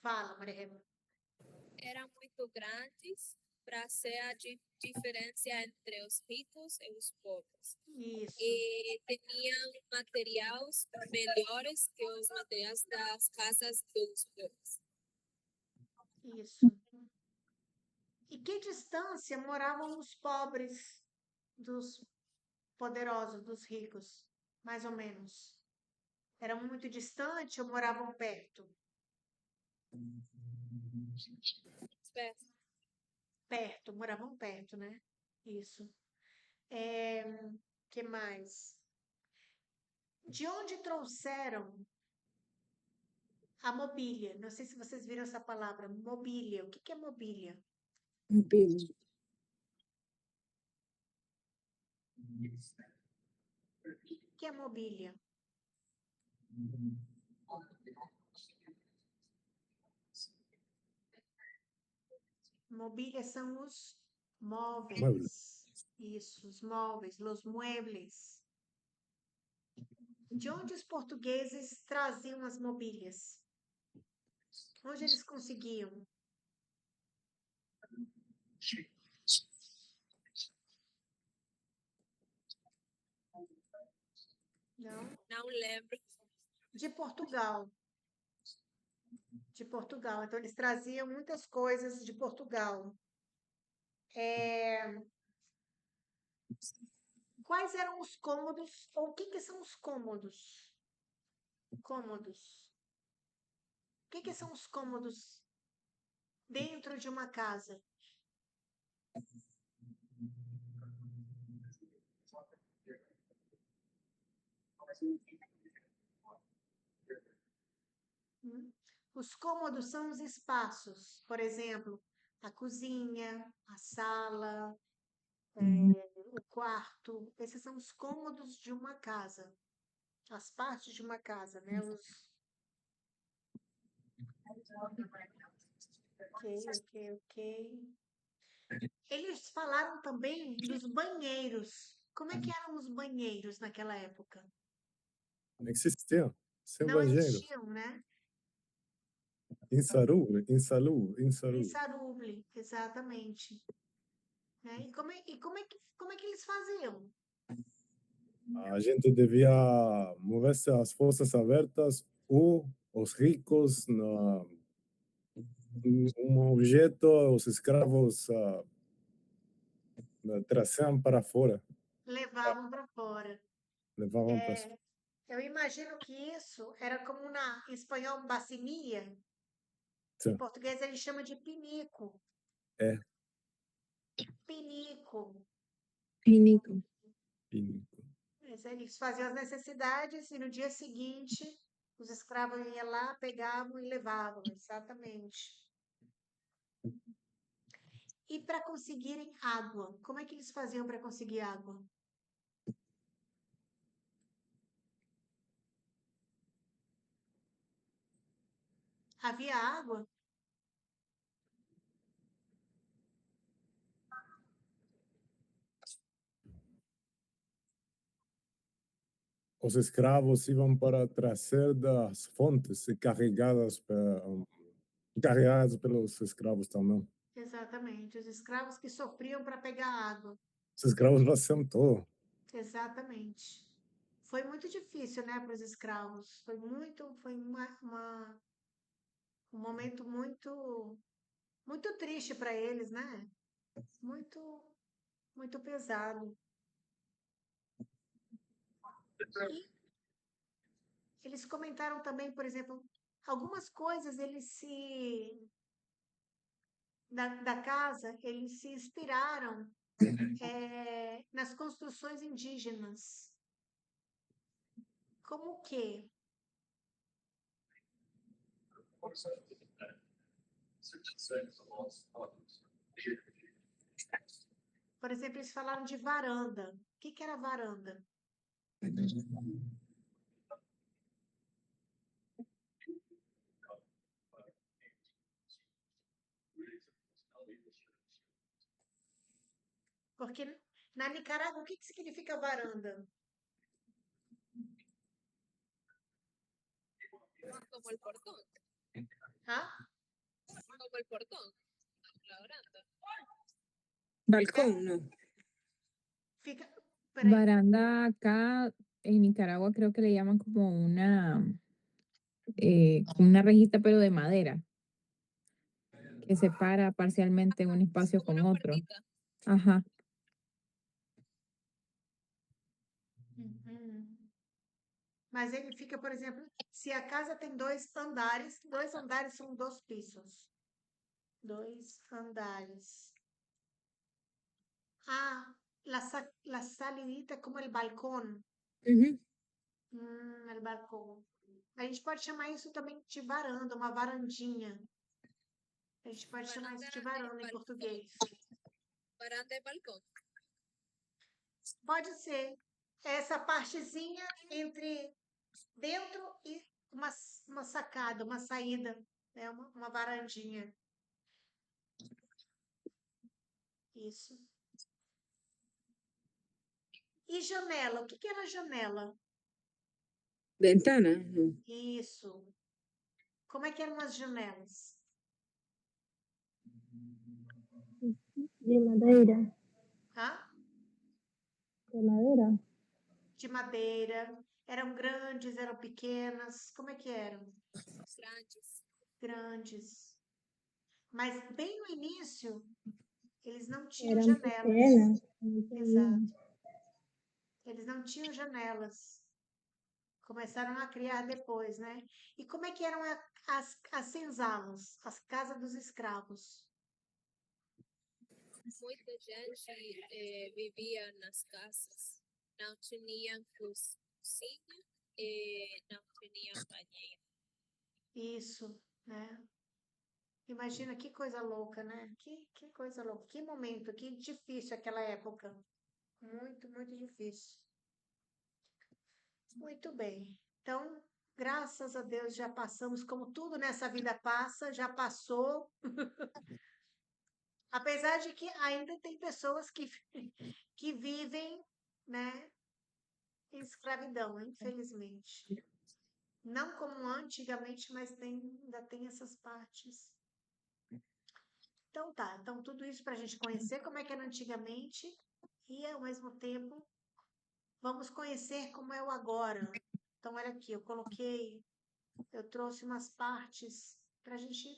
Fala, Maria Rema. Eram muito grandes para ser a diferença entre os ricos e os pobres. Isso. E tinham materiais melhores que os materiais das casas dos pobres. Isso. E que distância moravam os pobres dos poderosos, dos ricos, mais ou menos? Eram muito distantes ou moravam perto? Perto, moravam perto, né? Isso. Que mais? De onde trouxeram a mobília? Não sei se vocês viram essa palavra, mobília. O que é mobília? O que é mobília? Mobília são os móveis. Muebles. Isso, os móveis, los muebles. De onde os portugueses traziam as mobílias? Onde eles conseguiam? Não? Não lembro. De Portugal. De Portugal. Então, eles traziam muitas coisas de Portugal. Quais eram os cômodos? Ou o que são os cômodos? Cômodos. O que são os cômodos dentro de uma casa? Os cômodos são os espaços, por exemplo, a cozinha, a sala, o quarto. Esses são os cômodos de uma casa, as partes de uma casa, né? Ok. Eles falaram também dos banheiros. Como é que eram os banheiros naquela época? Não existiam. Sem Não banheiro. existiam, né? Insalubre. Insalubre, exatamente. E como é que eles faziam? A gente devia mover-se às forças abertas ou os ricos, um objeto, os escravos traziam para fora. levavam para fora. Levavam para Eu imagino que isso era como em espanhol, bacinia. Sim. Em português ele chama de pinico. É. Pinico. Pinico. Mas eles faziam as necessidades e no dia seguinte os escravos iam lá, pegavam e levavam, exatamente. E para conseguirem água, como é que eles faziam para conseguir água? Havia água? Os escravos iam para trazer das fontes e carregadas pelos escravos também. Exatamente, os escravos que sofriam para pegar água. Os escravos faziam tudo. Exatamente. Foi muito difícil, né, para os escravos. Foi um momento muito triste para eles, né? Muito pesado. E eles comentaram também, por exemplo, algumas coisas da casa, eles se inspiraram nas construções indígenas. Como o quê? Por exemplo, eles falaram de varanda. O que era varanda? Porque na Nicarágua, o que significa varanda? Como el portón. ¿Ah? Como el portón. La baranda. Balcón, no. Baranda acá en Nicaragua creo que le llaman como una rejita pero de madera que separa parcialmente un espacio con otro. Ajá. Mas ele fica, por exemplo, se a casa tem 2 andares são 2 pisos. 2 andares. Ah, la salidita como el balcón. El balcão. A gente pode chamar isso também de varanda, uma varandinha. A gente pode chamar isso de varanda em português. Varanda é balcão. Pode ser. Essa partezinha entre dentro e uma sacada, uma saída, né? Uma varandinha. Isso. E janela? O que era janela? Ventana. Isso. Como é que eram as janelas? De madeira. Hã? De madeira. De madeira. Eram grandes, eram pequenas? Como é que eram? Grandes. Grandes. Mas bem no início, eles não tinham Eram janelas. pequenas. Exato. Eles não tinham janelas. Começaram a criar depois, né? E como é que eram as senzalas, as casas dos escravos? Muita gente vivia nas casas. Não tinham cozinha e não tinham banheiro. Isso, né? Imagina que coisa louca, né? Que coisa louca. Que momento, que difícil aquela época. Muito, muito difícil. Muito bem. Então, graças a Deus já passamos, como tudo nessa vida passa, já passou. Apesar de que ainda tem pessoas que vivem, né, em escravidão, infelizmente. Não como antigamente, mas ainda tem essas partes. Então tá, então tudo isso para a gente conhecer como é que era antigamente e ao mesmo tempo vamos conhecer como é o agora. Então olha aqui, eu trouxe umas partes para a gente.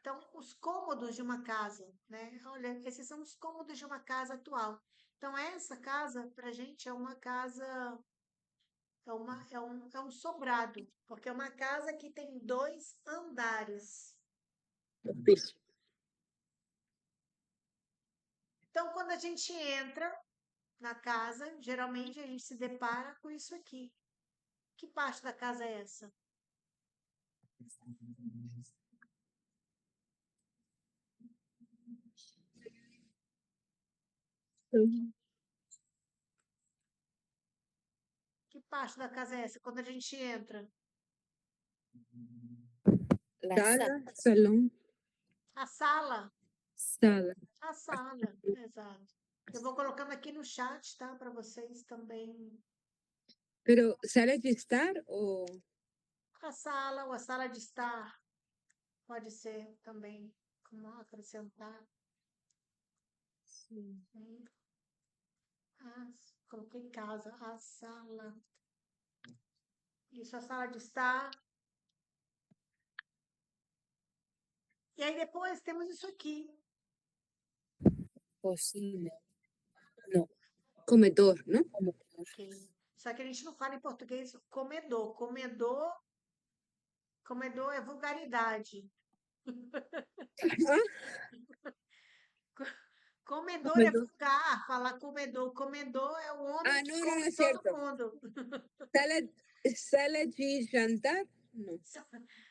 Então, os cômodos de uma casa, né? Olha, esses são os cômodos de uma casa atual. Então, essa casa, pra gente, é uma casa, é um sobrado, porque é uma casa que tem 2 andares. Então, quando a gente entra na casa, geralmente a gente se depara com isso aqui. Que parte da casa é essa? Que parte da casa é essa? Quando a gente entra? La Sala, salón, A sala. sala. A sala, exato. Eu vou colocando aqui no chat, tá? Para vocês também. Pero, ¿sala de estar o...? A sala ou a sala de estar. Pode ser também. Como acrescentar. Sim. Coloquei casa. A sala. Isso, a sala de estar. E aí depois temos isso aqui. cocina. No, Comedor, ¿no? Ok. Só que a gente não fala em português comedor. Comedor é vulgaridade. Comedor é Comedor. vulgar, falar comedor. Comedor é o homem Ah, que no, no, come no es todo cierto. mundo. Sala de jantar, no.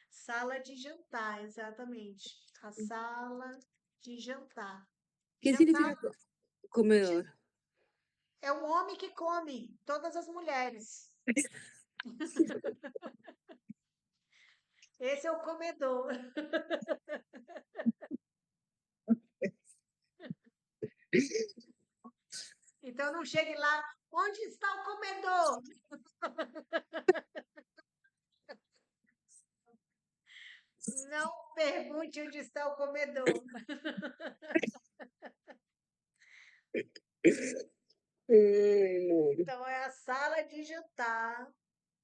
Sala de jantar, exatamente. A sala de jantar. ¿Qué significa comedor? É o homem que come todas as mulheres. Esse é o comedor. Então não chegue lá, onde está o comedor? Não pergunte onde está o comedor. Então é a sala de jantar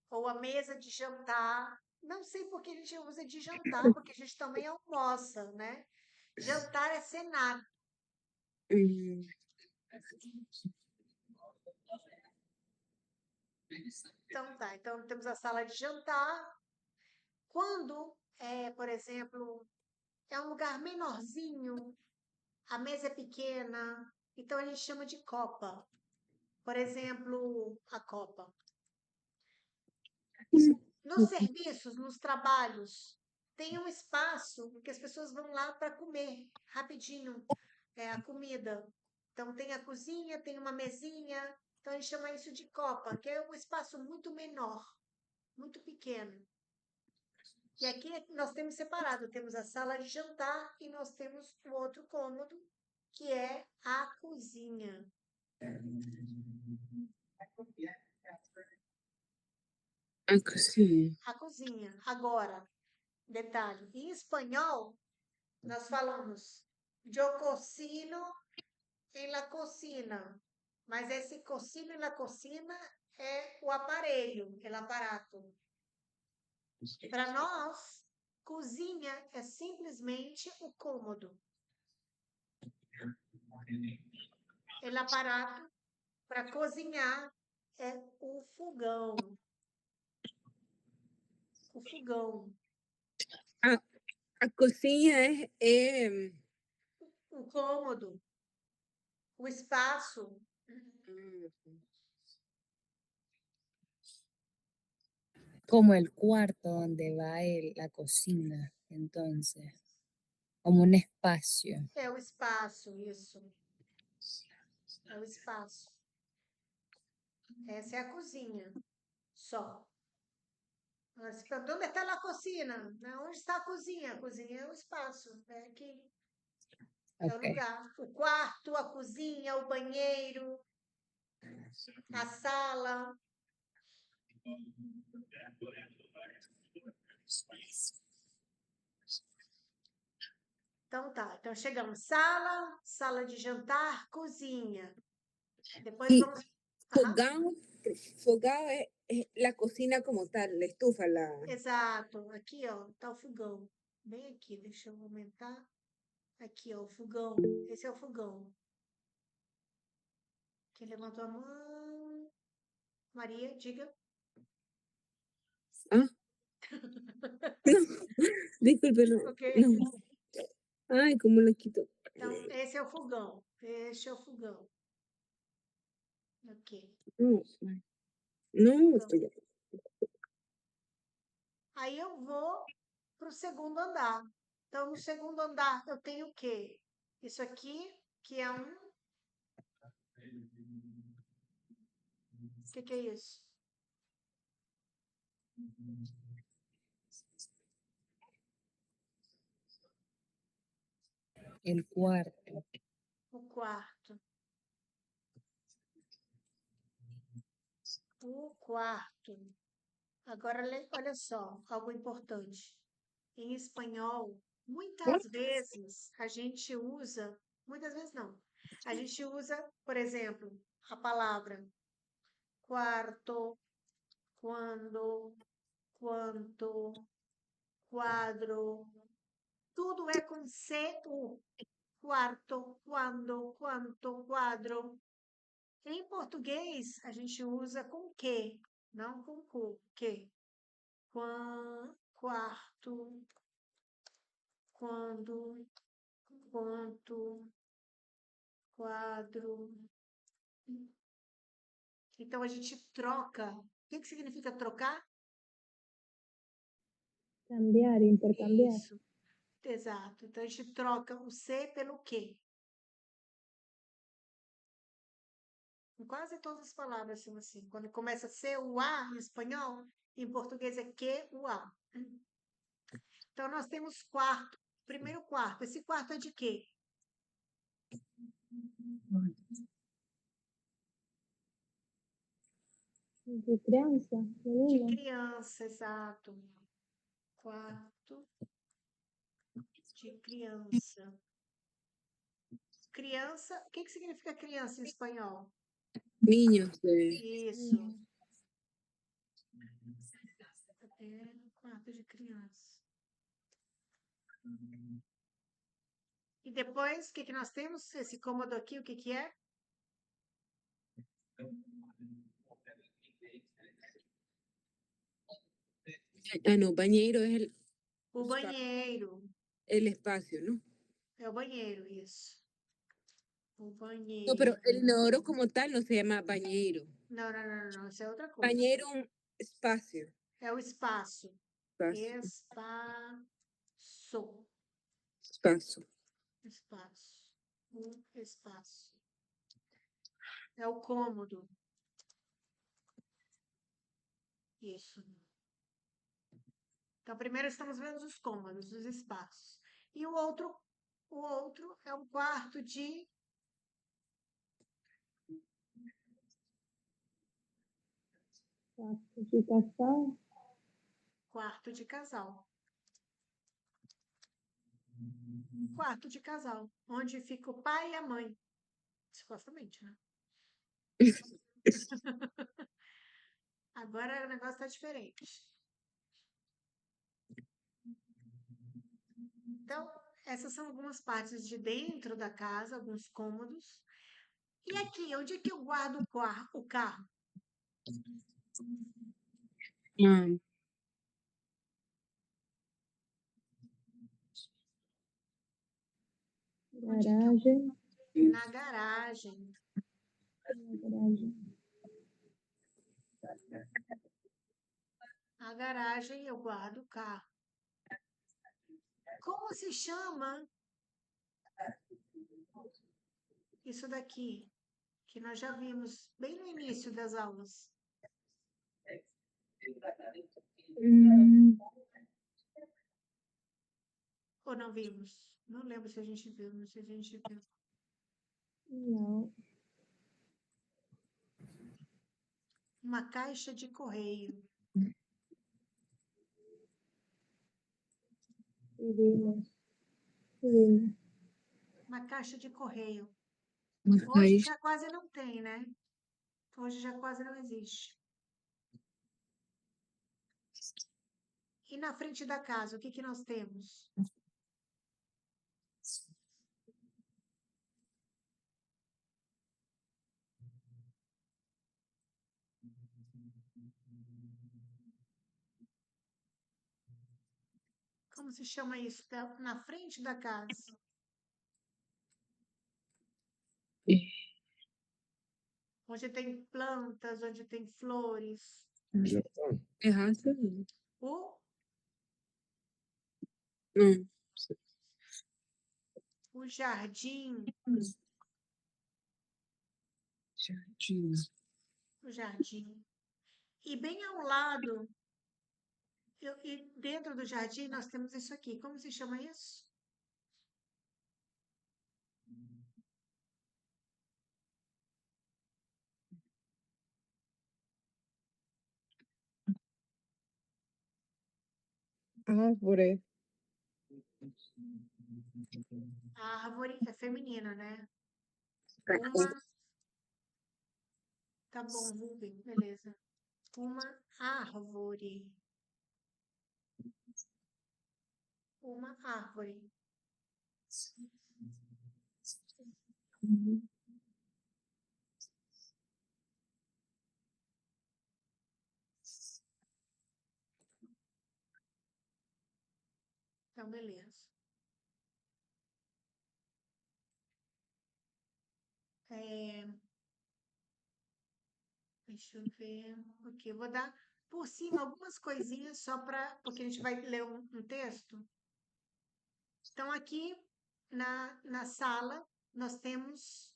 ou a mesa de jantar. Não sei por que a gente usa de jantar, porque a gente também almoça, né? Jantar é cenar. Então tá, então temos a sala de jantar. Quando por exemplo, é um lugar menorzinho, a mesa é pequena, então a gente chama de copa. Por exemplo, a copa. Nos serviços, nos trabalhos, tem um espaço que as pessoas vão lá para comer rapidinho a comida. Então tem a cozinha, tem uma mesinha, então a gente chama isso de copa, que é um espaço muito menor, muito pequeno. E aqui nós temos separado, temos a sala de jantar e nós temos o outro cômodo, que é a cozinha. A cozinha. A cozinha. Agora, detalhe, em espanhol, nós falamos yo cocino en la cocina, mas esse cocino en la cocina é o aparelho, o aparato. Para nós, cozinha é simplesmente o cômodo. O aparato para cozinhar é o fogão. O fogão. A cozinha é O cômodo. O espaço. como el cuarto donde va la cocina, entonces, como un espacio. É o espaço, isso. É o espaço. Essa é a cozinha. Só. Mas, onde está a cozinha? Onde está a cozinha? A cozinha é o espaço. É aqui. É o Ok. lugar. O quarto, a cozinha, o banheiro, a sala. Então tá. Então chegamos. Sala, sala de jantar, cozinha. Depois Y vamos. fogão é a cozinha como tal, a estufa, Exato. Aqui, ó, tá o fogão. Bem aqui. Deixa eu aumentar. Aqui, ó, o fogão. Esse é o fogão. Quem levantou a mão? Maria, diga. Ah, disculpe, no. Ok. No. Ay, ¿cómo lo quito? Então, esse é o fogão. Este é o fogão. Ok. No, no, estoy ya. Aí eu vou para o segundo andar. Então, no segundo andar, eu tenho o quê? Isso aqui, que é um... O que é isso? El cuarto. O quarto. O quarto. Agora, olha só, algo importante. Em espanhol, muitas vezes a gente usa, muitas vezes não, a gente usa, por exemplo, a palavra quarto, quando, quanto, quadro, tudo é com CU. Quarto, quando, quanto, quadro. Em português, a gente usa com que, não com cu, que. Quarto, quando, quanto, quadro. Então a gente troca. O que significa trocar? Cambiar, intercambiar. Isso, exato. Então a gente troca o C pelo Q. Em quase todas as palavras são assim. Quando começa C, o A em espanhol, em português é Q, o A. Então nós temos quarto, primeiro quarto. Esse quarto é de quê? De criança, De menina. criança, exato. Quarto de criança. Criança, o que significa criança em espanhol? Niños. Isso. É quarto de criança. E depois, o que nós temos? Esse cômodo aqui, o que é? Ah, no, bañeiro es O banheiro. el espacio, ¿no? É o banheiro, isso. O No, banheiro. pero el inodoro como tal no se llama bañeiro. Não, isso é outra coisa. Bañeiro é um espaço. É o espaço. Espaço. Espaço. Espaço. Espaço. Um espaço. É o cômodo. Isso. Então, primeiro estamos vendo os cômodos, os espaços. E o outro é um quarto de... Quarto de casal. Quarto de casal. Um quarto de casal, onde fica o pai e a mãe. Supostamente, né? Agora o negócio está diferente. Então, essas são algumas partes de dentro da casa, alguns cômodos. E aqui, onde é que eu guardo o carro? Garagem. Na garagem. Na garagem. Na garagem eu guardo o carro. Como se chama isso daqui? Que nós já vimos bem no início das aulas. Ou não vimos? Não lembro se a gente viu, não sei se a gente viu. Não. Uma caixa de correio. Vimos. Uma caixa de correio. Uma Hoje caixa. já quase não tem, né? Hoje já quase não existe. E na frente da casa, o que nós temos? como se chama isso? Tá na frente da casa. Onde tem plantas, onde tem flores. Japão. Errado. O, Não. o jardim. Jardim. O jardim. E bem ao lado, e dentro do jardim, nós temos isso aqui. Como se chama isso? Árvore. A árvore é feminina, né? Uma. Tá bom, Rubem, beleza. Uma árvore. Uma árvore. Então, beleza. Deixa eu ver. Ok, eu vou dar por cima algumas coisinhas só para. Porque a gente vai ler um texto. Então, aqui na sala, nós temos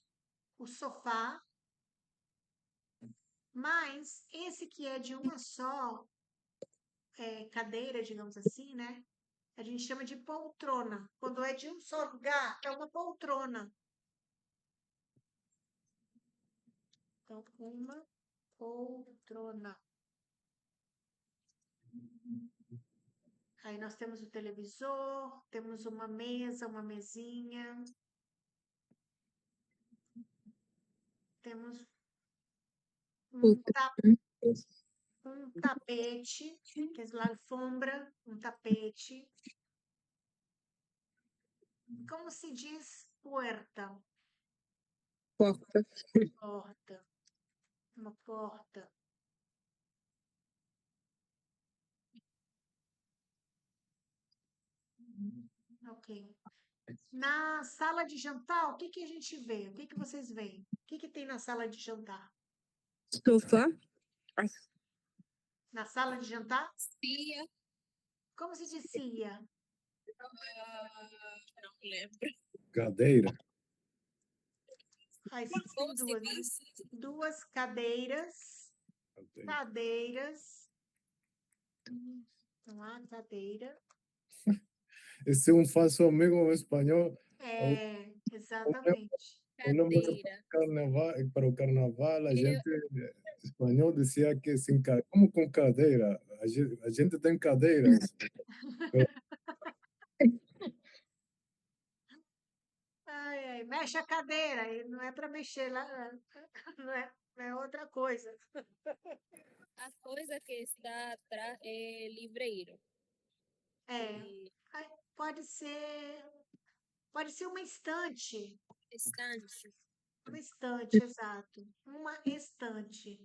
o sofá, mas esse que é de uma só cadeira, digamos assim, né? A gente chama de poltrona. Quando é de um só lugar, é uma poltrona. Então, uma poltrona. Aí nós temos o televisor, temos uma mesa, uma mesinha. Temos um tapete, que é a alfombra, um tapete. Como se diz puerta? Porta. Porta. Uma porta. Ok. Na sala de jantar, o que que a gente vê? O que que vocês veem? O que que tem na sala de jantar? Sofá. Na sala de jantar? Pia. Como se diz cia? Não lembro. Cadeira. Aí tem duas, né? Duas cadeiras. Cadeiras. Uma cadeira. Esse é um falso amigo espanhol. Exatamente. Una para o carnaval, a gente espanhol dizia que sem como com cadeira, a gente tem cadeiras. Ai, ai, mexe a cadeira, e não é para mexer lá, não é outra coisa. A coisa que está atrás é livreiro. Ai, pode ser uma estante. Estante. Uma estante, exato. Uma estante.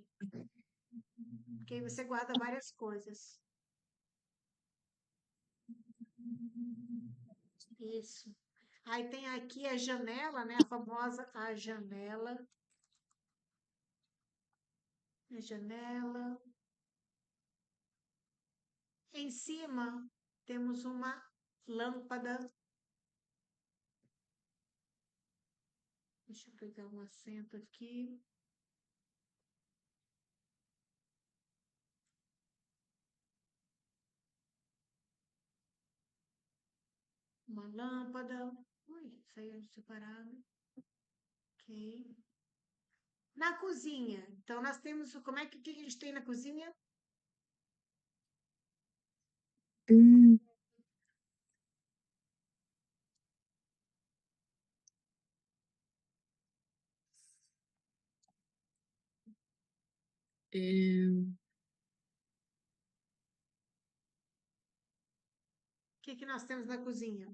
Porque aí você guarda várias coisas. Isso. Aí tem aqui a janela, né? A famosa a janela. A janela. Em cima temos uma lâmpada. Deixa eu pegar um assento aqui. Uma lâmpada. Ui, saiu separado. Ok. Na cozinha. Então, nós temos. Como é que, o que a gente tem na cozinha? O que que nós temos na cozinha?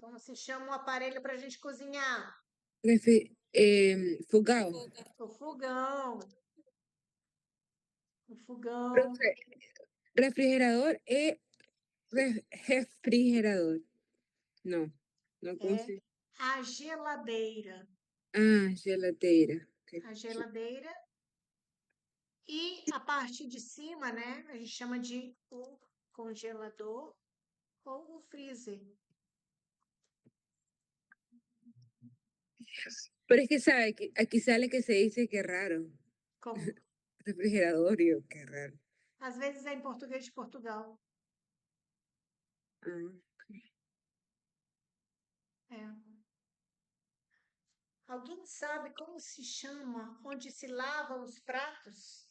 Como se chama o aparelho para a gente cozinhar? Fogão. O fogão. O fogão. Profe, refrigerador e refrigerador. Não É consigo. a geladeira. Ah, geladeira. A geladeira. E a parte de cima, né? A gente chama de o congelador ou o freezer. Pero es que sabe que aquí sale que se dice que raro. Como? Refrigerador, yo, qué raro. Às vezes é em português de Portugal. Ah. É. Alguém sabe como se chama onde se lavam os pratos?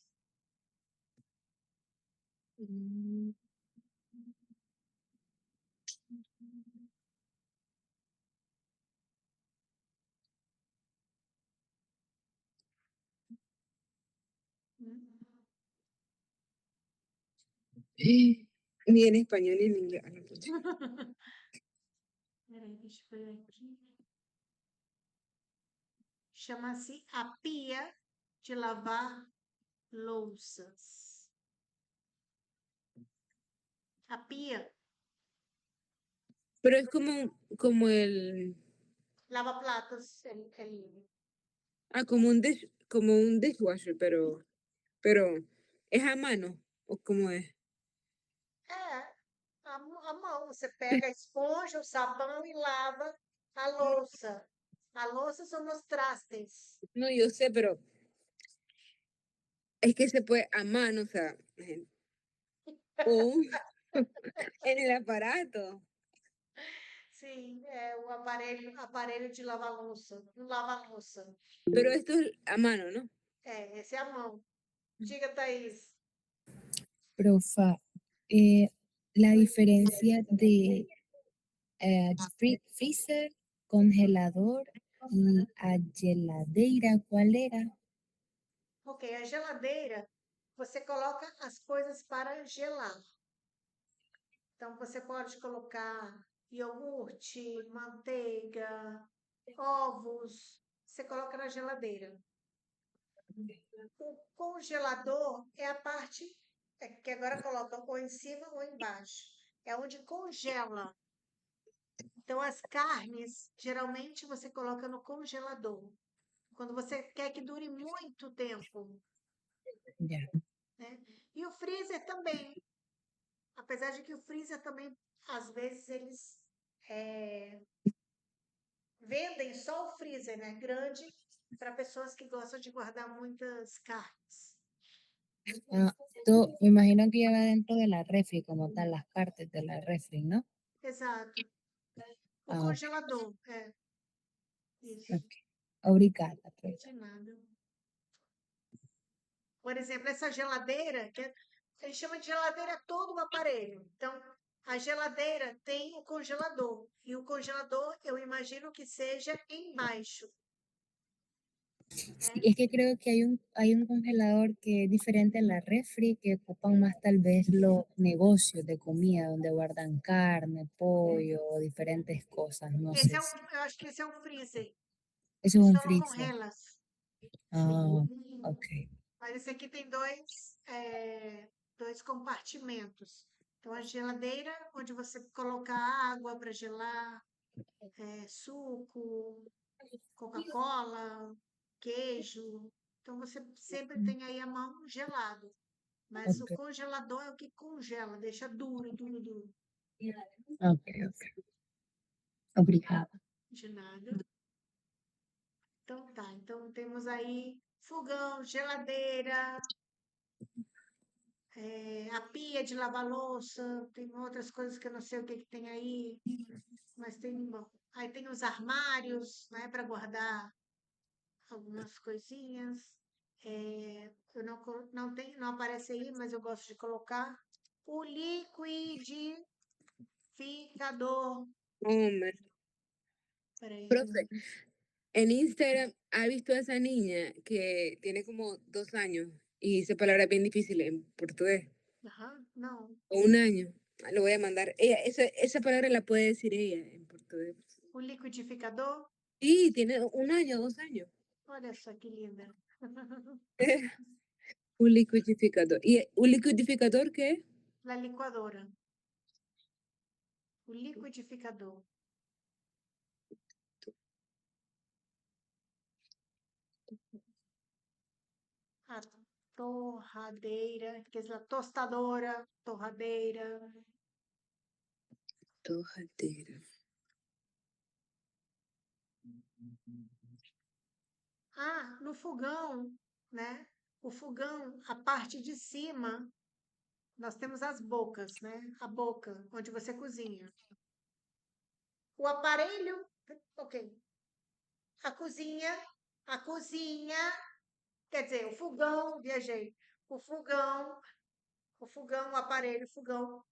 Ni en español ni en inglés. Peraí, deixa eu ver aqui. Chama-se a pia de lavar louças. A pia. Pero es como el, Lava-pratos. como un dishwasher, pero ¿es a mano o cómo es? É, a mão. Você pega a esponja, o sabão e lava a louça. A louça são os trastes. No, yo sé, pero es que se puede a mano, o sea, o en el aparato. Sim, é o aparelho de lavar louça. Não lava louça. Pero esto es a mano, ¿no? É, esse é a mão. Diga, Thaís. Profa, la diferencia de freezer, congelador y a geladeira, ¿cuál era? Ok, a geladeira, você coloca as coisas para gelar. Então, você pode colocar iogurte, manteiga, ovos, você coloca na geladeira. O congelador é a parte que agora coloca ou em cima ou embaixo. É onde congela. Então, as carnes, geralmente, você coloca no congelador. Quando você quer que dure muito tempo. Ya. Né? E o freezer também. Apesar de que o freezer também, às vezes, eles vendem só o freezer, né? Grande, para pessoas que gostam de guardar muitas carnes. Me imagino que lleva dentro de la refri, como tal, las partes de la refri, ¿no? Exato. O Ah, congelador, Isso. ok. Obrigada, profa. De nada. Por exemplo, essa geladeira, a gente chama de geladeira todo o aparelho. Então, a geladeira tem o congelador. E o congelador, eu imagino que seja embaixo. Sí, es que creo que hay un congelador que es diferente a la refri, que ocupan más tal vez los negocios de comida, donde guardan carne, pollo, diferentes cosas, no sé. Eu acho que esse é um freezer. Eso es un Só não freezer. congelas. Ah, ok. Mas esse aqui tem dois compartimentos. Então, a geladeira, onde você coloca água para gelar, suco, Coca-Cola, queijo. Então, você sempre tem aí a mão gelado. Mas o congelador é o que congela, deixa duro. Ok. Obrigada. De nada. Então, tá. Então, temos aí fogão, geladeira, a pia de lavar louça, tem outras coisas que eu não sei o que tem aí, mas tem, bom, aí tem os armários, né, para guardar algumas coisinhas. Eu não aparece aí, mas eu gosto de colocar o liquidificador. Hombre. Peraí. Profe, en Instagram ha visto a esa niña que tiene como 2 años y dice palabras bien difíciles en portugués. Ajá, no. O 1 año. Lo voy a mandar. Esa palabra la puede decir ella en portugués. O liquidificador? Sí, tiene 1 año, 2 años. Olha só que linda. Un liquidificador. ¿Y un liquidificador qué? La licuadora. O liquidificador. A torradeira, que é a tostadora, torradeira. Torradeira. Ah, no fogão, né? O fogão, a parte de cima, nós temos as bocas, né? A boca, onde você cozinha. O aparelho, ok. A cozinha, quer dizer, o fogão, viajei. O fogão, o aparelho, o fogão.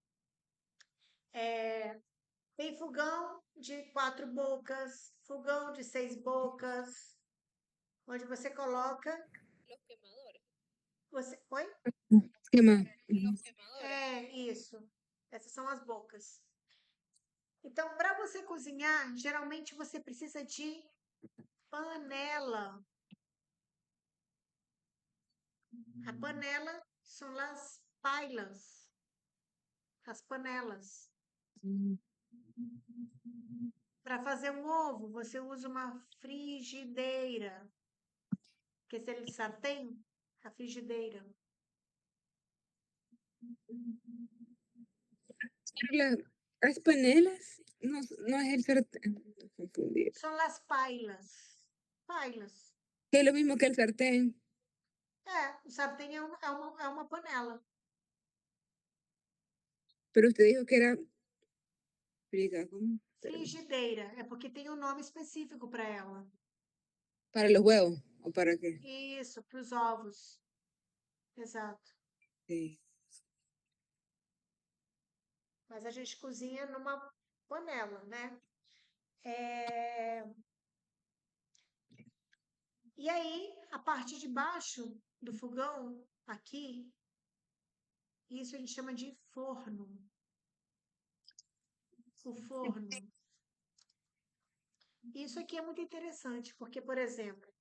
Tem fogão de 4 bocas, fogão de 6 bocas, onde você coloca. Los quemadores. Oi? Quema. Los quemadores. Isso. Essas são as bocas. Então, para você cozinhar, geralmente você precisa de panela. A panela são as pailas. As panelas. Para fazer um ovo, você usa uma frigideira. Que se ele sartém, a frigideira. Las panelas no es el sartén. Confundir. São as pailas. Pailas. Que es lo mismo que el sartén. O sartém é uma panela. Pero usted dijo que era. Explica, ¿cómo? Frigideira. É porque tem um nome específico para ela. ¿Para los huevos o para qué? Isso, para os ovos. Exato. Sí. Mas a gente cozinha numa panela, né? E aí, a parte de baixo do fogão, aqui, isso a gente chama de forno. O forno. Isso aqui é muito interessante, porque, por exemplo,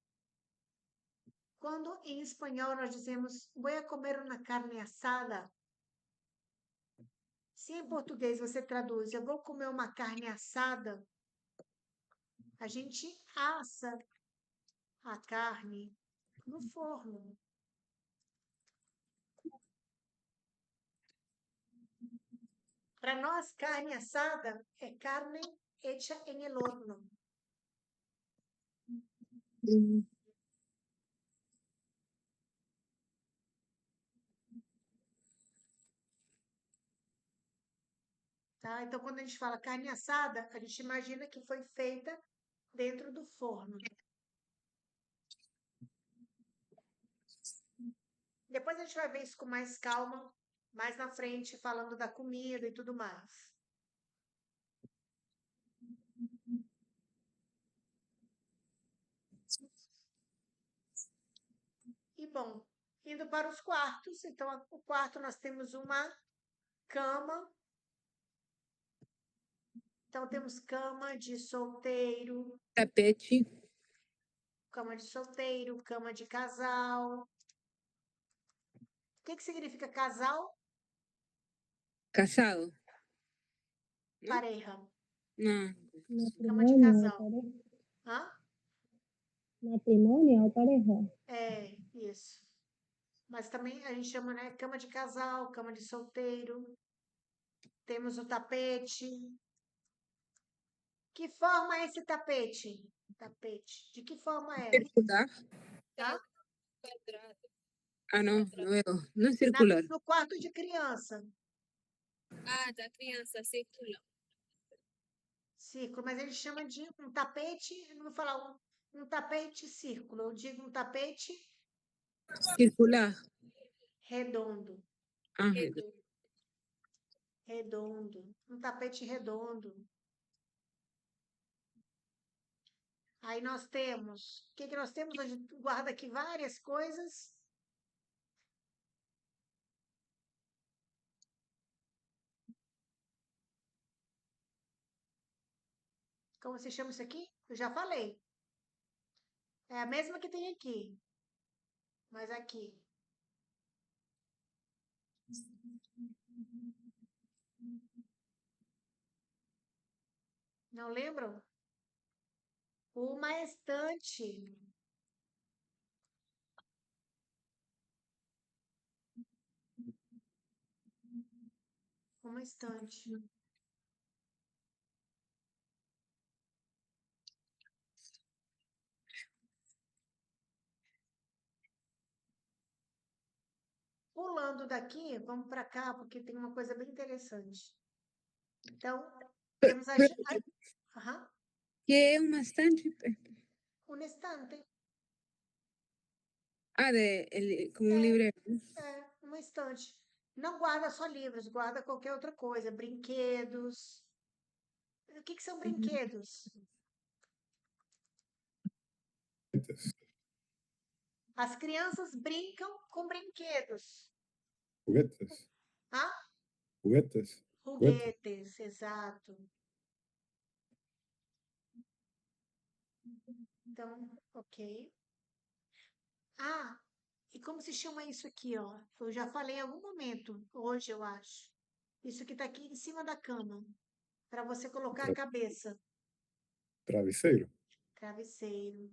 quando em espanhol nós dizemos voy a comer uma carne assada, se em português você traduz eu vou comer uma carne assada, a gente assa a carne no forno. Para nós, carne assada é carne hecha en el horno. Tá? Então, quando a gente fala carne assada, a gente imagina que foi feita dentro do forno. Depois a gente vai ver isso com mais calma, mais na frente, falando da comida e tudo mais. E, bom, indo para os quartos. Então, o quarto nós temos uma cama. Então, temos cama de solteiro. Tapete. Cama de solteiro, cama de casal. O que significa casal? Casado. Pareja. No. Cama de casal. Hã? Matrimonio o pareja. Isso. Mas também a gente chama, né, cama de casal, cama de solteiro. Temos o tapete. Que forma é esse tapete? Tapete. De que forma é? Circular. Tá? Quadrado. Ah, no veo. No es circular. No quarto de criança. Ah, da criança, círculo. Círculo, mas ele chama de um tapete, eu não vou falar um tapete círculo, eu digo um tapete Circular. redondo. Ah, Redondo. Um tapete redondo. Aí nós temos, o que nós temos hoje? Guarda aqui várias coisas. Como se chama isso aqui? Eu já falei. É a mesma que tem aqui. Mas aqui. Não lembram? Uma estante. Uma estante. Pulando daqui, vamos para cá, porque tem uma coisa bem interessante. Então, temos a... Aham. ¿Qué es un estante? Um estante. Ah, como un librero. É, uma estante. Não guarda só livros, guarda qualquer outra coisa. Brinquedos. O que são brinquedos? As crianças brincam com brinquedos. Juguetes. Ah? Juguetes. Foguetes, exato. Então, ok. Ah, e como se chama isso aqui, ó? Eu já falei em algum momento, hoje eu acho. Isso que tá aqui em cima da cama, para você colocar a cabeça. Travesseiro. Travesseiro.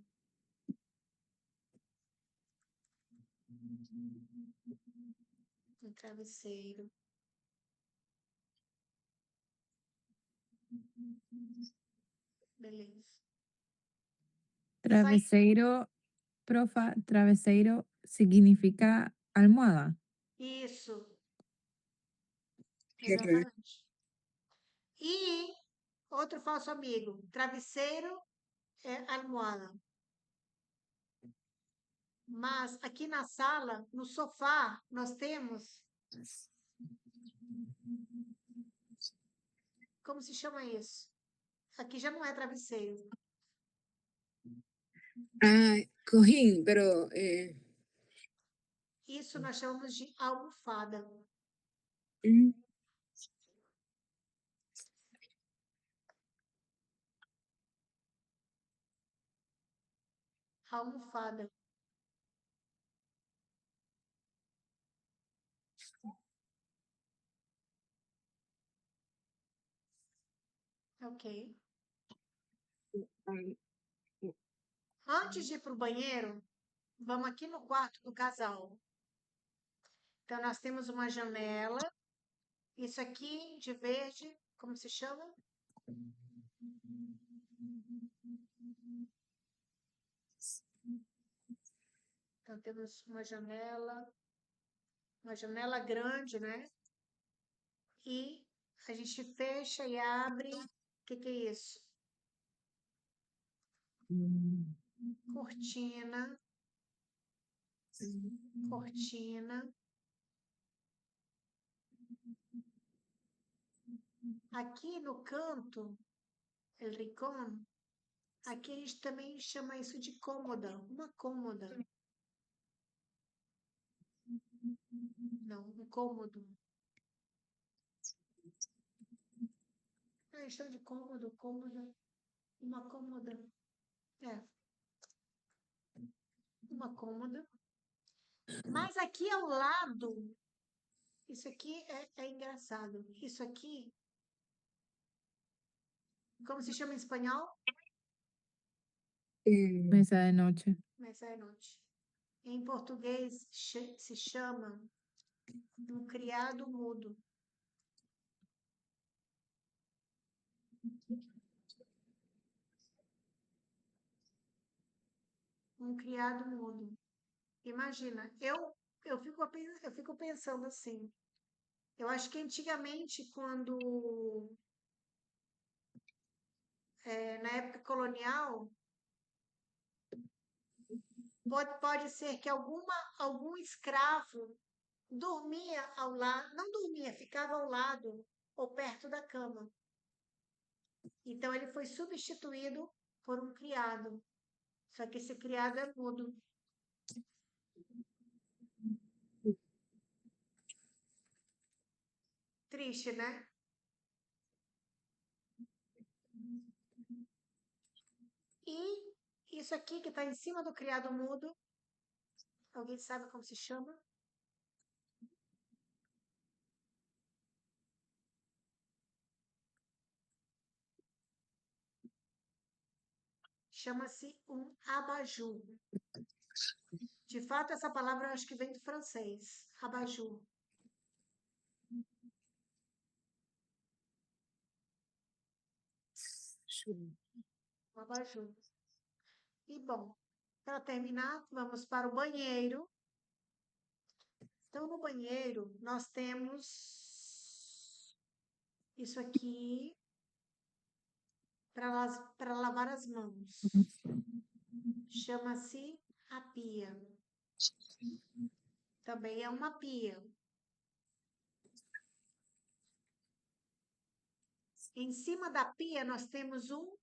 Um travesseiro. Beleza. Travesseiro, profa, travesseiro significa almohada. Isso. Exatamente. E outro falso amigo. Travesseiro é almofada. Mas aqui na sala, no sofá, nós temos... Como se chama isso? Aqui já não é travesseiro. Ah, cojín, pero... Isso nós chamamos de almofada. Almofada. Ok. Antes de ir para o banheiro, vamos aqui no quarto do casal. Então, nós temos uma janela. Isso aqui de verde, como se chama? Então, temos uma janela grande, né? E a gente fecha e abre. O que é isso? Cortina. Cortina. Aqui no canto, el rincón, aqui a gente também chama isso de cômoda, uma cômoda. Não, um cômodo. Ah, eles chamam de cômodo, cômoda, uma cômoda. É. Uma cômoda. Mas aqui ao lado, isso aqui é engraçado. Isso aqui, como se chama em espanhol? Mesa de noche. Mesa de noche. Em português se chama um criado mudo. Um criado mudo. Imagina, eu fico pensando assim. Eu acho que antigamente, quando na época colonial, pode ser que algum escravo dormia ao lado, não dormia, ficava ao lado ou perto da cama. Então ele foi substituído por um criado. Só que esse criado é mudo. Triste, né? E isso aqui que está em cima do criado mudo, alguém sabe como se chama? Chama-se um abajur. De fato, essa palavra eu acho que vem do francês, abajur. Um abajur. E bom, para terminar, vamos para o banheiro. Então, no banheiro, nós temos isso aqui para lavar as mãos. Chama-se a pia. Também é uma pia. Em cima da pia, nós temos um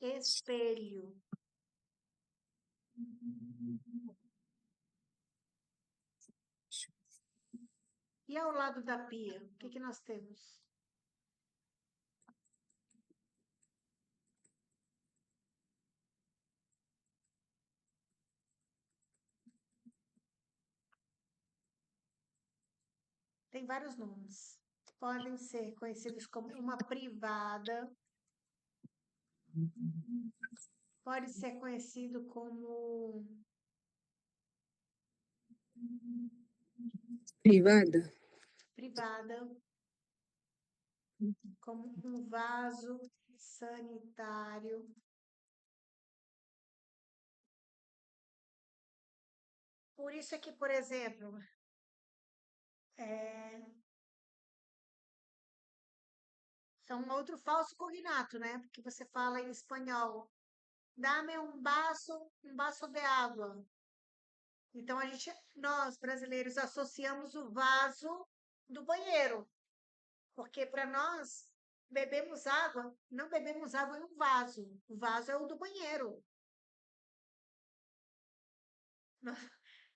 espelho. E ao lado da pia, o que nós temos? Tem vários nomes. Podem ser conhecidos como uma privada. Pode ser conhecido como Privada. como um vaso sanitário. Por isso é que, por exemplo, é um outro falso cognato, né? Porque você fala em espanhol, dá-me um vaso de água. Então, nós, brasileiros, associamos o vaso do banheiro, porque para nós, não bebemos água em um vaso, o vaso é o do banheiro.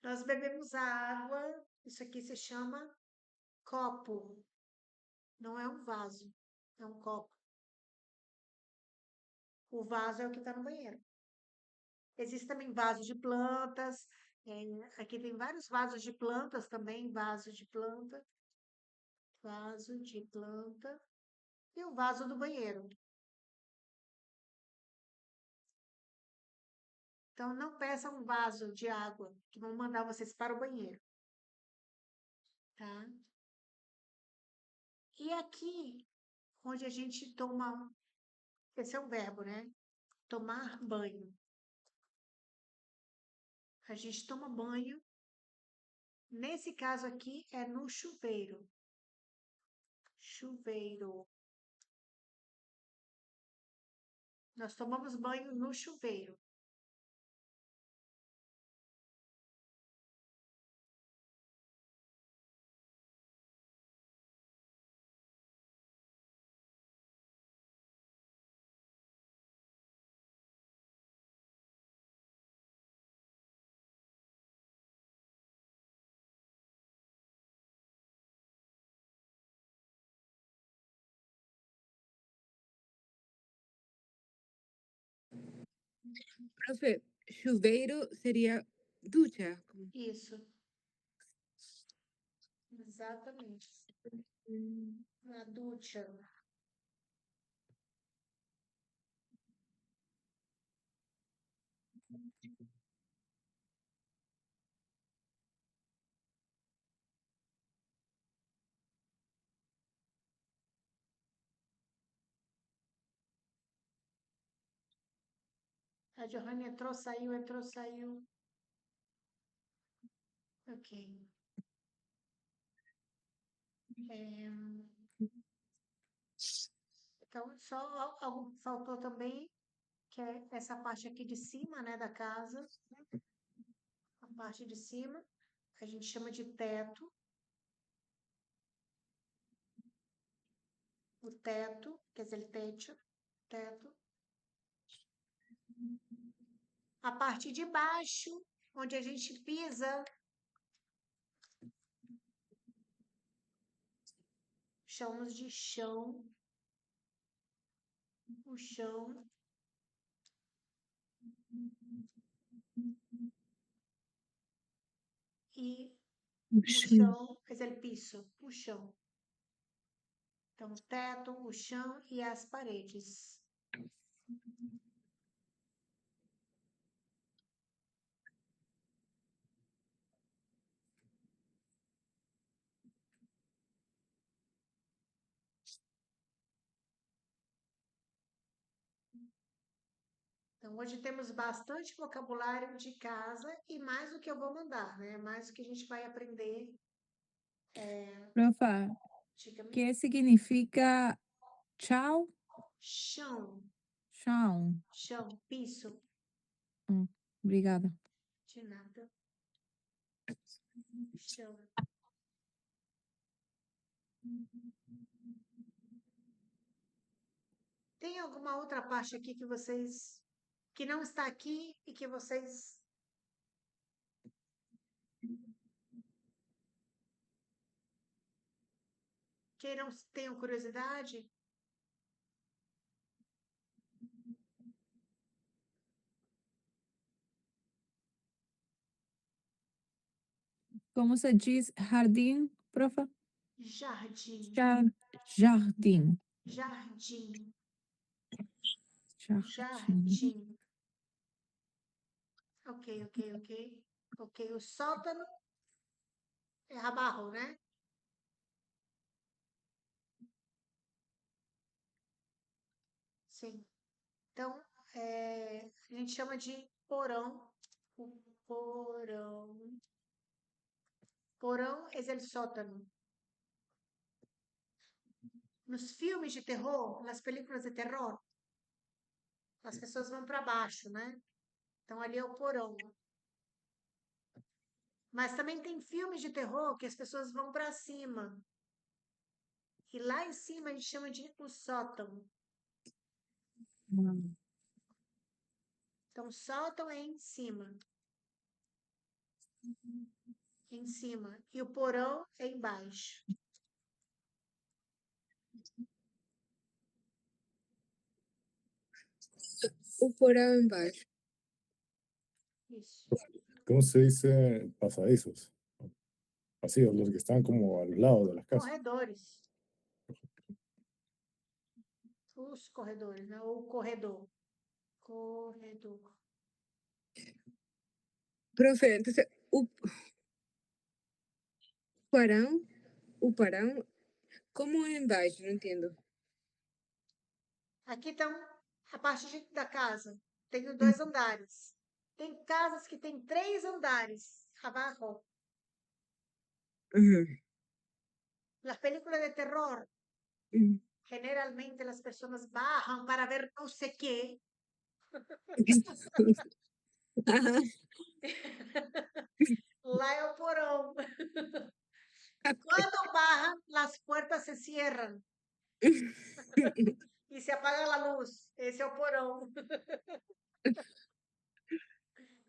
Nós bebemos água, isso aqui se chama copo, não é um vaso, é um copo. O vaso é o que está no banheiro. Existe também vaso de plantas, aqui tem vários vasos de plantas também, vaso de planta e o vaso do banheiro. Então, não peçam um vaso de água, que vão mandar vocês para o banheiro. Tá? E aqui, onde a gente toma, esse é um verbo, né? Tomar banho. A gente toma banho, nesse caso aqui, é no chuveiro. Chuveiro. Nós tomamos banho no chuveiro. Profe, chuveiro seria ducha. Isso. Exatamente. A ducha. A Johanna entrou, saiu. Ok. Então, só algo que faltou também, que é essa parte aqui de cima, né, da casa. A parte de cima, que a gente chama de teto. O teto, quer dizer, teto. A parte de baixo, onde a gente pisa, chamamos de chão. O chão. E o chão é o piso, o chão. Então, o teto, o chão e as paredes. Então, hoje temos bastante vocabulário de casa e mais o que eu vou mandar, né? Mais o que a gente vai aprender. Profa, Diga-me. ¿qué significa chao? Chão, Chao. chão, piso. Obrigada. De nada. Chão. Tem alguma outra parte aqui que vocês... que não está aqui e que vocês... tenham curiosidade? ¿Cómo se dice jardín, profa? Jardim. Jardim. Jardim. Jardim. Jardim. Ok. Ok, o sótano é abaixo, né? Sim. Então, a gente chama de porão. O porão. Porão é o sótano. Nos filmes de terror, nas películas de terror, as pessoas vão para baixo, né? Então, ali é o porão. Mas também tem filmes de terror que as pessoas vão para cima. E lá em cima a gente chama de o sótão. Então, o sótão é em cima. Em cima. E o porão é embaixo. O porão embaixo. Isso. ¿Cómo se dice pasadizos? Pasillos, los que están como al lado de las casas. Corredores. Os corredores, né? Ou corredor. Corredor. Profe, entonces, o porão, como é embaixo? Não entendo. Aqui estão a parte da casa. Tem 2 andares. Tem casas que tem 3 andares. Abaixo. Las películas de terror, generalmente las personas bajan para ver no sé qué. Lá é o porão. Quando bajan, las puertas se cierran. E se apaga a luz. Esse é o porão.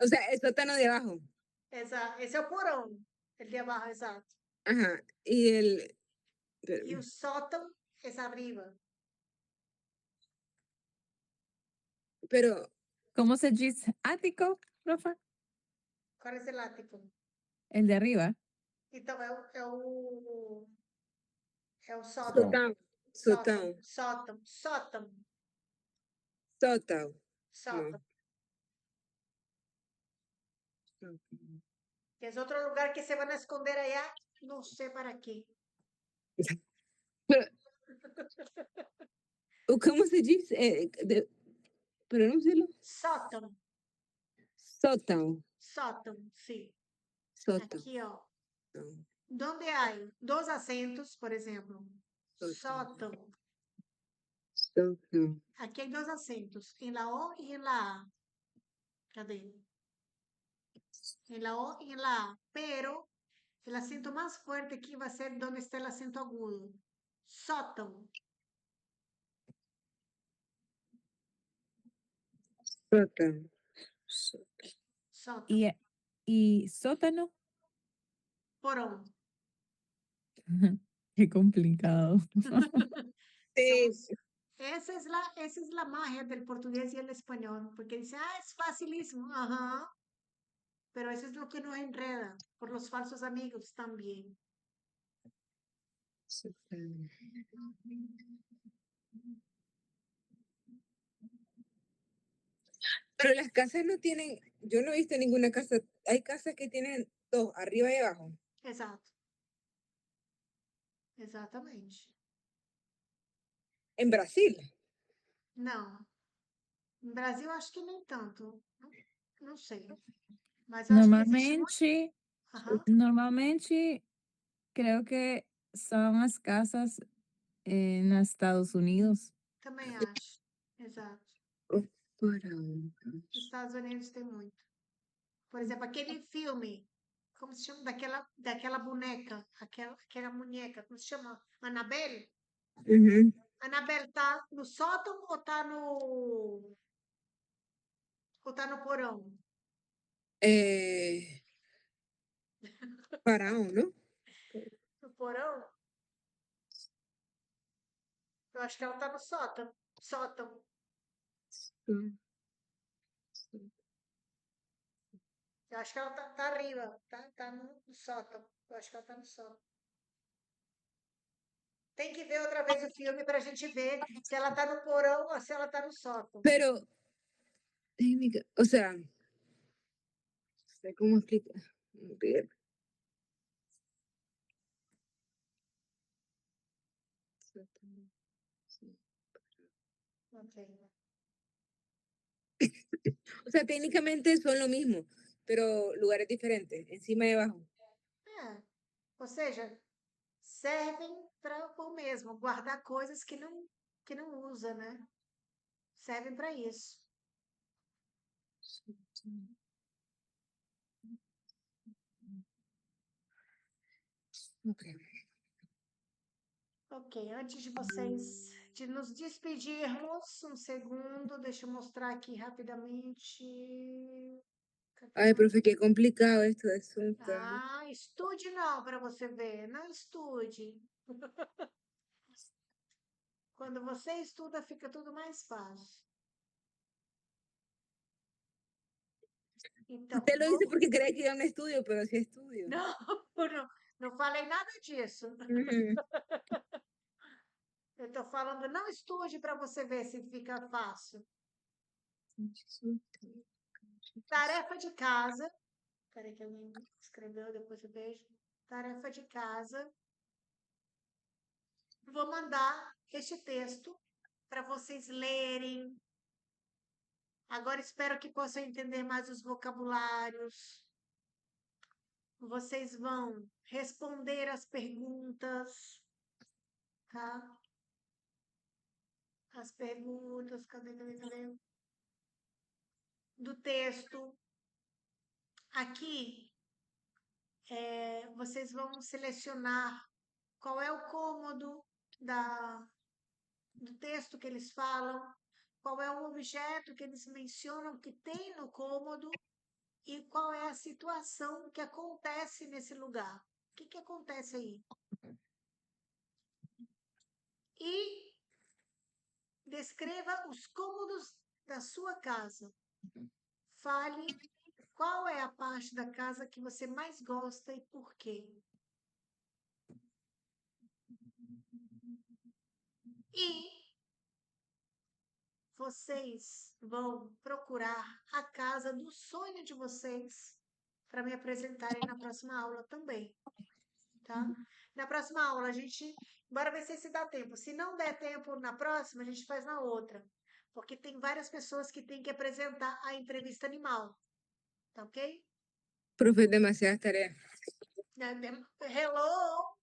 O sea, el sótano de abajo. Esse é o porão. El de abaixo, exato. Ajá. Y o sótão é arriba. Pero, ¿cómo se dice ático, profa? Qual é o ático? El de arriba. Então, é o sótão. sótão. Sótão. Sótão. Sótão. Sótão. Sótão. Que é outro lugar que se van a esconder allá, não sei para quê. ¿Cómo se dice? Pronúncialo. Sótão. Sótão. Sótão, sim. Sótão. Aqui, ó. Donde há 2 acentos, por exemplo. Sótão. Sótão. Aqui hay 2 acentos, en la O y en la A. Cadê? En la O y en la A. Pero el acento más fuerte aquí va a ser donde está el acento agudo. Sótão. Sótão. Sótão. ¿Y sótano? Porão. Qué complicado. Sí. Esa es la magia del portugués y el español, porque dice, es facilísimo, ajá, pero eso es lo que nos enreda, por los falsos amigos también. Pero las casas no tienen, yo no he visto ninguna casa, hay casas que tienen dos, arriba y abajo. Exato. Exatamente. En Brasil. Não. No Brasil, acho que nem tanto. Não sei. Mas eu acho que existe muito. Normalmente, Aham, normalmente creo que son las casas en Estados Unidos. também acho. Exato. Nos Estados Unidos tem muito. Por exemplo, aquele filme, como se chama? Daquela boneca, aquela boneca, como se chama? Annabelle? Uhum. Annabelle tá no sótão ou tá no porão? Faraón, ¿no? No porão? Eu acho que ela tá no sótão. Sótão. Eu acho que ela tá arriba, tá no sótão. Eu acho que ela tá no sótão. Tem que ver outra vez o filme pra gente ver se ela tá no porão ou se ela tá no sótão. Pero, o sea, no sé cómo explicar. Ok. O sea, técnicamente son lo mismo, pero lugares diferentes, encima y abajo. Ou seja, servem para o mesmo, guardar coisas que não usa, né? Servem para isso. Ok, antes de nos despedirmos, um segundo, deixa eu mostrar aqui rapidamente. Ay, profe, qué complicado esto de asunto. Ah, estude não para você ver, não estude. Quando você estuda, fica tudo mais fácil. Então, Usted lo dice porque cree que yo no estudio, pero sí estudio. não falei nada disso. Uhum. Eu estou falando, não estude para você ver se fica fácil. Tarefa de casa. Peraí que alguém escreveu, depois eu vejo. Tarefa de casa. Vou mandar este texto para vocês lerem. Agora espero que possam entender mais os vocabulários. Vocês vão responder as perguntas, tá? As perguntas, cadê? Do texto. Aqui, vocês vão selecionar qual é o cômodo do texto que eles falam, qual é o objeto que eles mencionam que tem no cômodo e qual é a situação que acontece nesse lugar. O que acontece aí? E descreva os cômodos da sua casa. Fale qual é a parte da casa que você mais gosta e por quê. E vocês vão procurar a casa do sonho de vocês para me apresentarem na próxima aula também, tá? Na próxima aula bora ver se dá tempo. Se não der tempo na próxima, a gente faz na outra, porque tem várias pessoas que têm que apresentar a entrevista animal, tá ok? Profe, demasiadas tareas. Hello!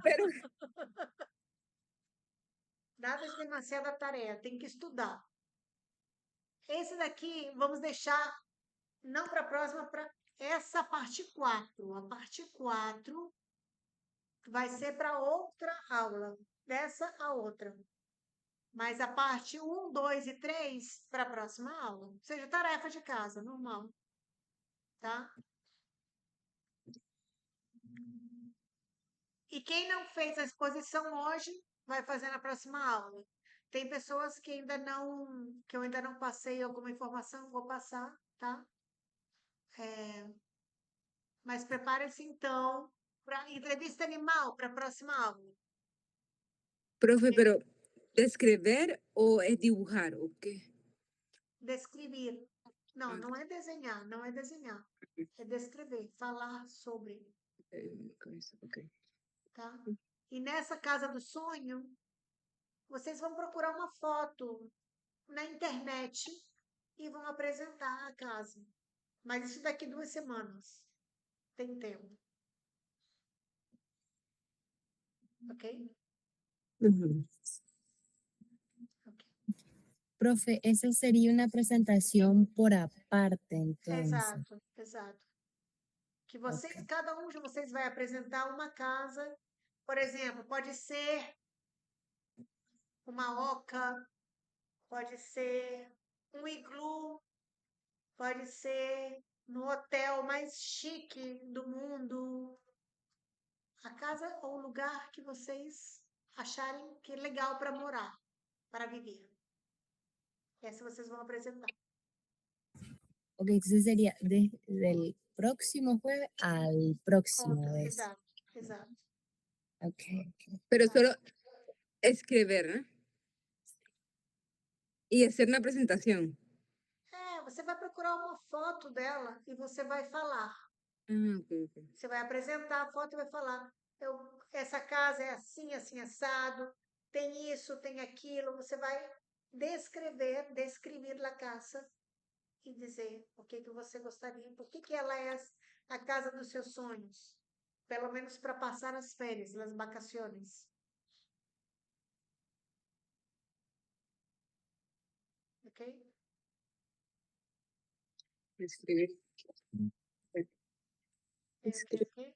Pero Nada de demasiada tarefa, tem que estudar. Esse daqui, vamos deixar, não para a próxima, para essa parte 4. A parte 4 vai ser para outra aula, dessa a outra. Mas a parte 1, 2 e 3 para a próxima aula. Ou seja, tarefa de casa, normal. Tá? E quem não fez a exposição hoje, vai fazer na próxima aula. Tem pessoas que eu ainda não passei alguma informação, vou passar, tá? Mas preparem-se então para entrevista animal para a próxima aula. Profe, pero ¿describir o es dibujar o qué? Descrever. Não, não é desenhar, não é desenhar. É descrever, falar sobre, Ok. tá? E nessa casa do sonho, vocês vão procurar uma foto na internet e vão apresentar a casa. Mas isso daqui 2 semanas. Tem tempo. Ok? Ujú. Profe, esa sería una presentación por aparte, entonces. Exato, exato. Que vocês, cada um de vocês vai apresentar uma casa, por exemplo, pode ser uma oca, pode ser um iglu, pode ser no hotel mais chique do mundo. A casa ou o lugar que vocês acharem que é legal para morar, para viver. Essa vocês vão apresentar. Ok, entonces sería desde el próximo jueves al próximo vez. Exato, exato. Ok. Pero solo escribir, ¿no? Y hacer una presentación. Você vai procurar uma foto dela e você vai falar. Ok. Você vai apresentar a foto e vai falar: essa casa é assim, assim, assado, tem isso, tem aquilo. Você vai descrever a casa e dizer o que você gostaria, por que ela é a casa dos seus sonhos, pelo menos para passar as férias, as vacações. Ok? Escribir. Ok?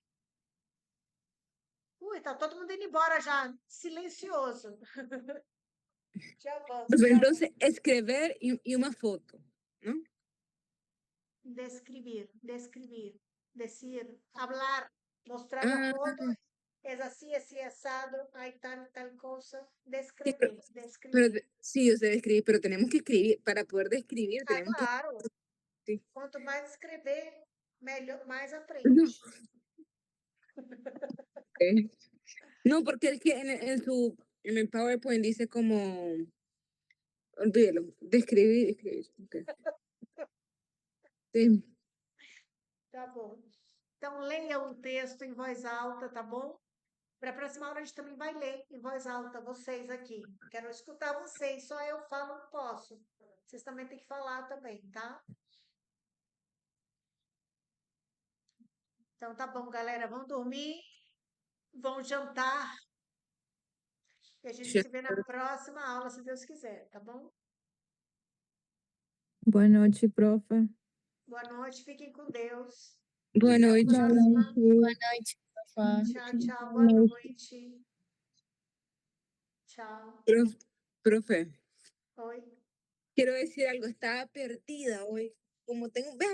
Ui, tá todo mundo indo embora já, silencioso. Já vamos. Pues entonces, escribir y una foto, ¿no? Descrever, decir, hablar, mostrar la foto, es así, asado, hay tal cosa, descrever. Pero, sí, o sea, escribir, pero tenemos que escribir, para poder describir, tenemos claro. Sí. Quanto mais escrever, melhor, mais aprende. No. Okay. No, porque es que en el PowerPoint dice como, olvídalo, describir, escribir. Okay. Sí. Tá bom. Então, leia o texto em voz alta, tá bom? Para a próxima aula, a gente também vai ler em voz alta, vocês aqui. Quero escutar vocês, só eu falo, não posso. Vocês também têm que falar também, tá? Então, tá bom, galera. Vão dormir, vão jantar. E a gente se vê na próxima aula, se Deus quiser, tá bom? Boa noite, profe. Boa noite, fiquem com Deus. Boa noite. Boa noite, profe. Tchau, tchau. Boa noite. Tchau. Profe. Oi. Quiero decir algo, estaba perdida hoy. Como tengo,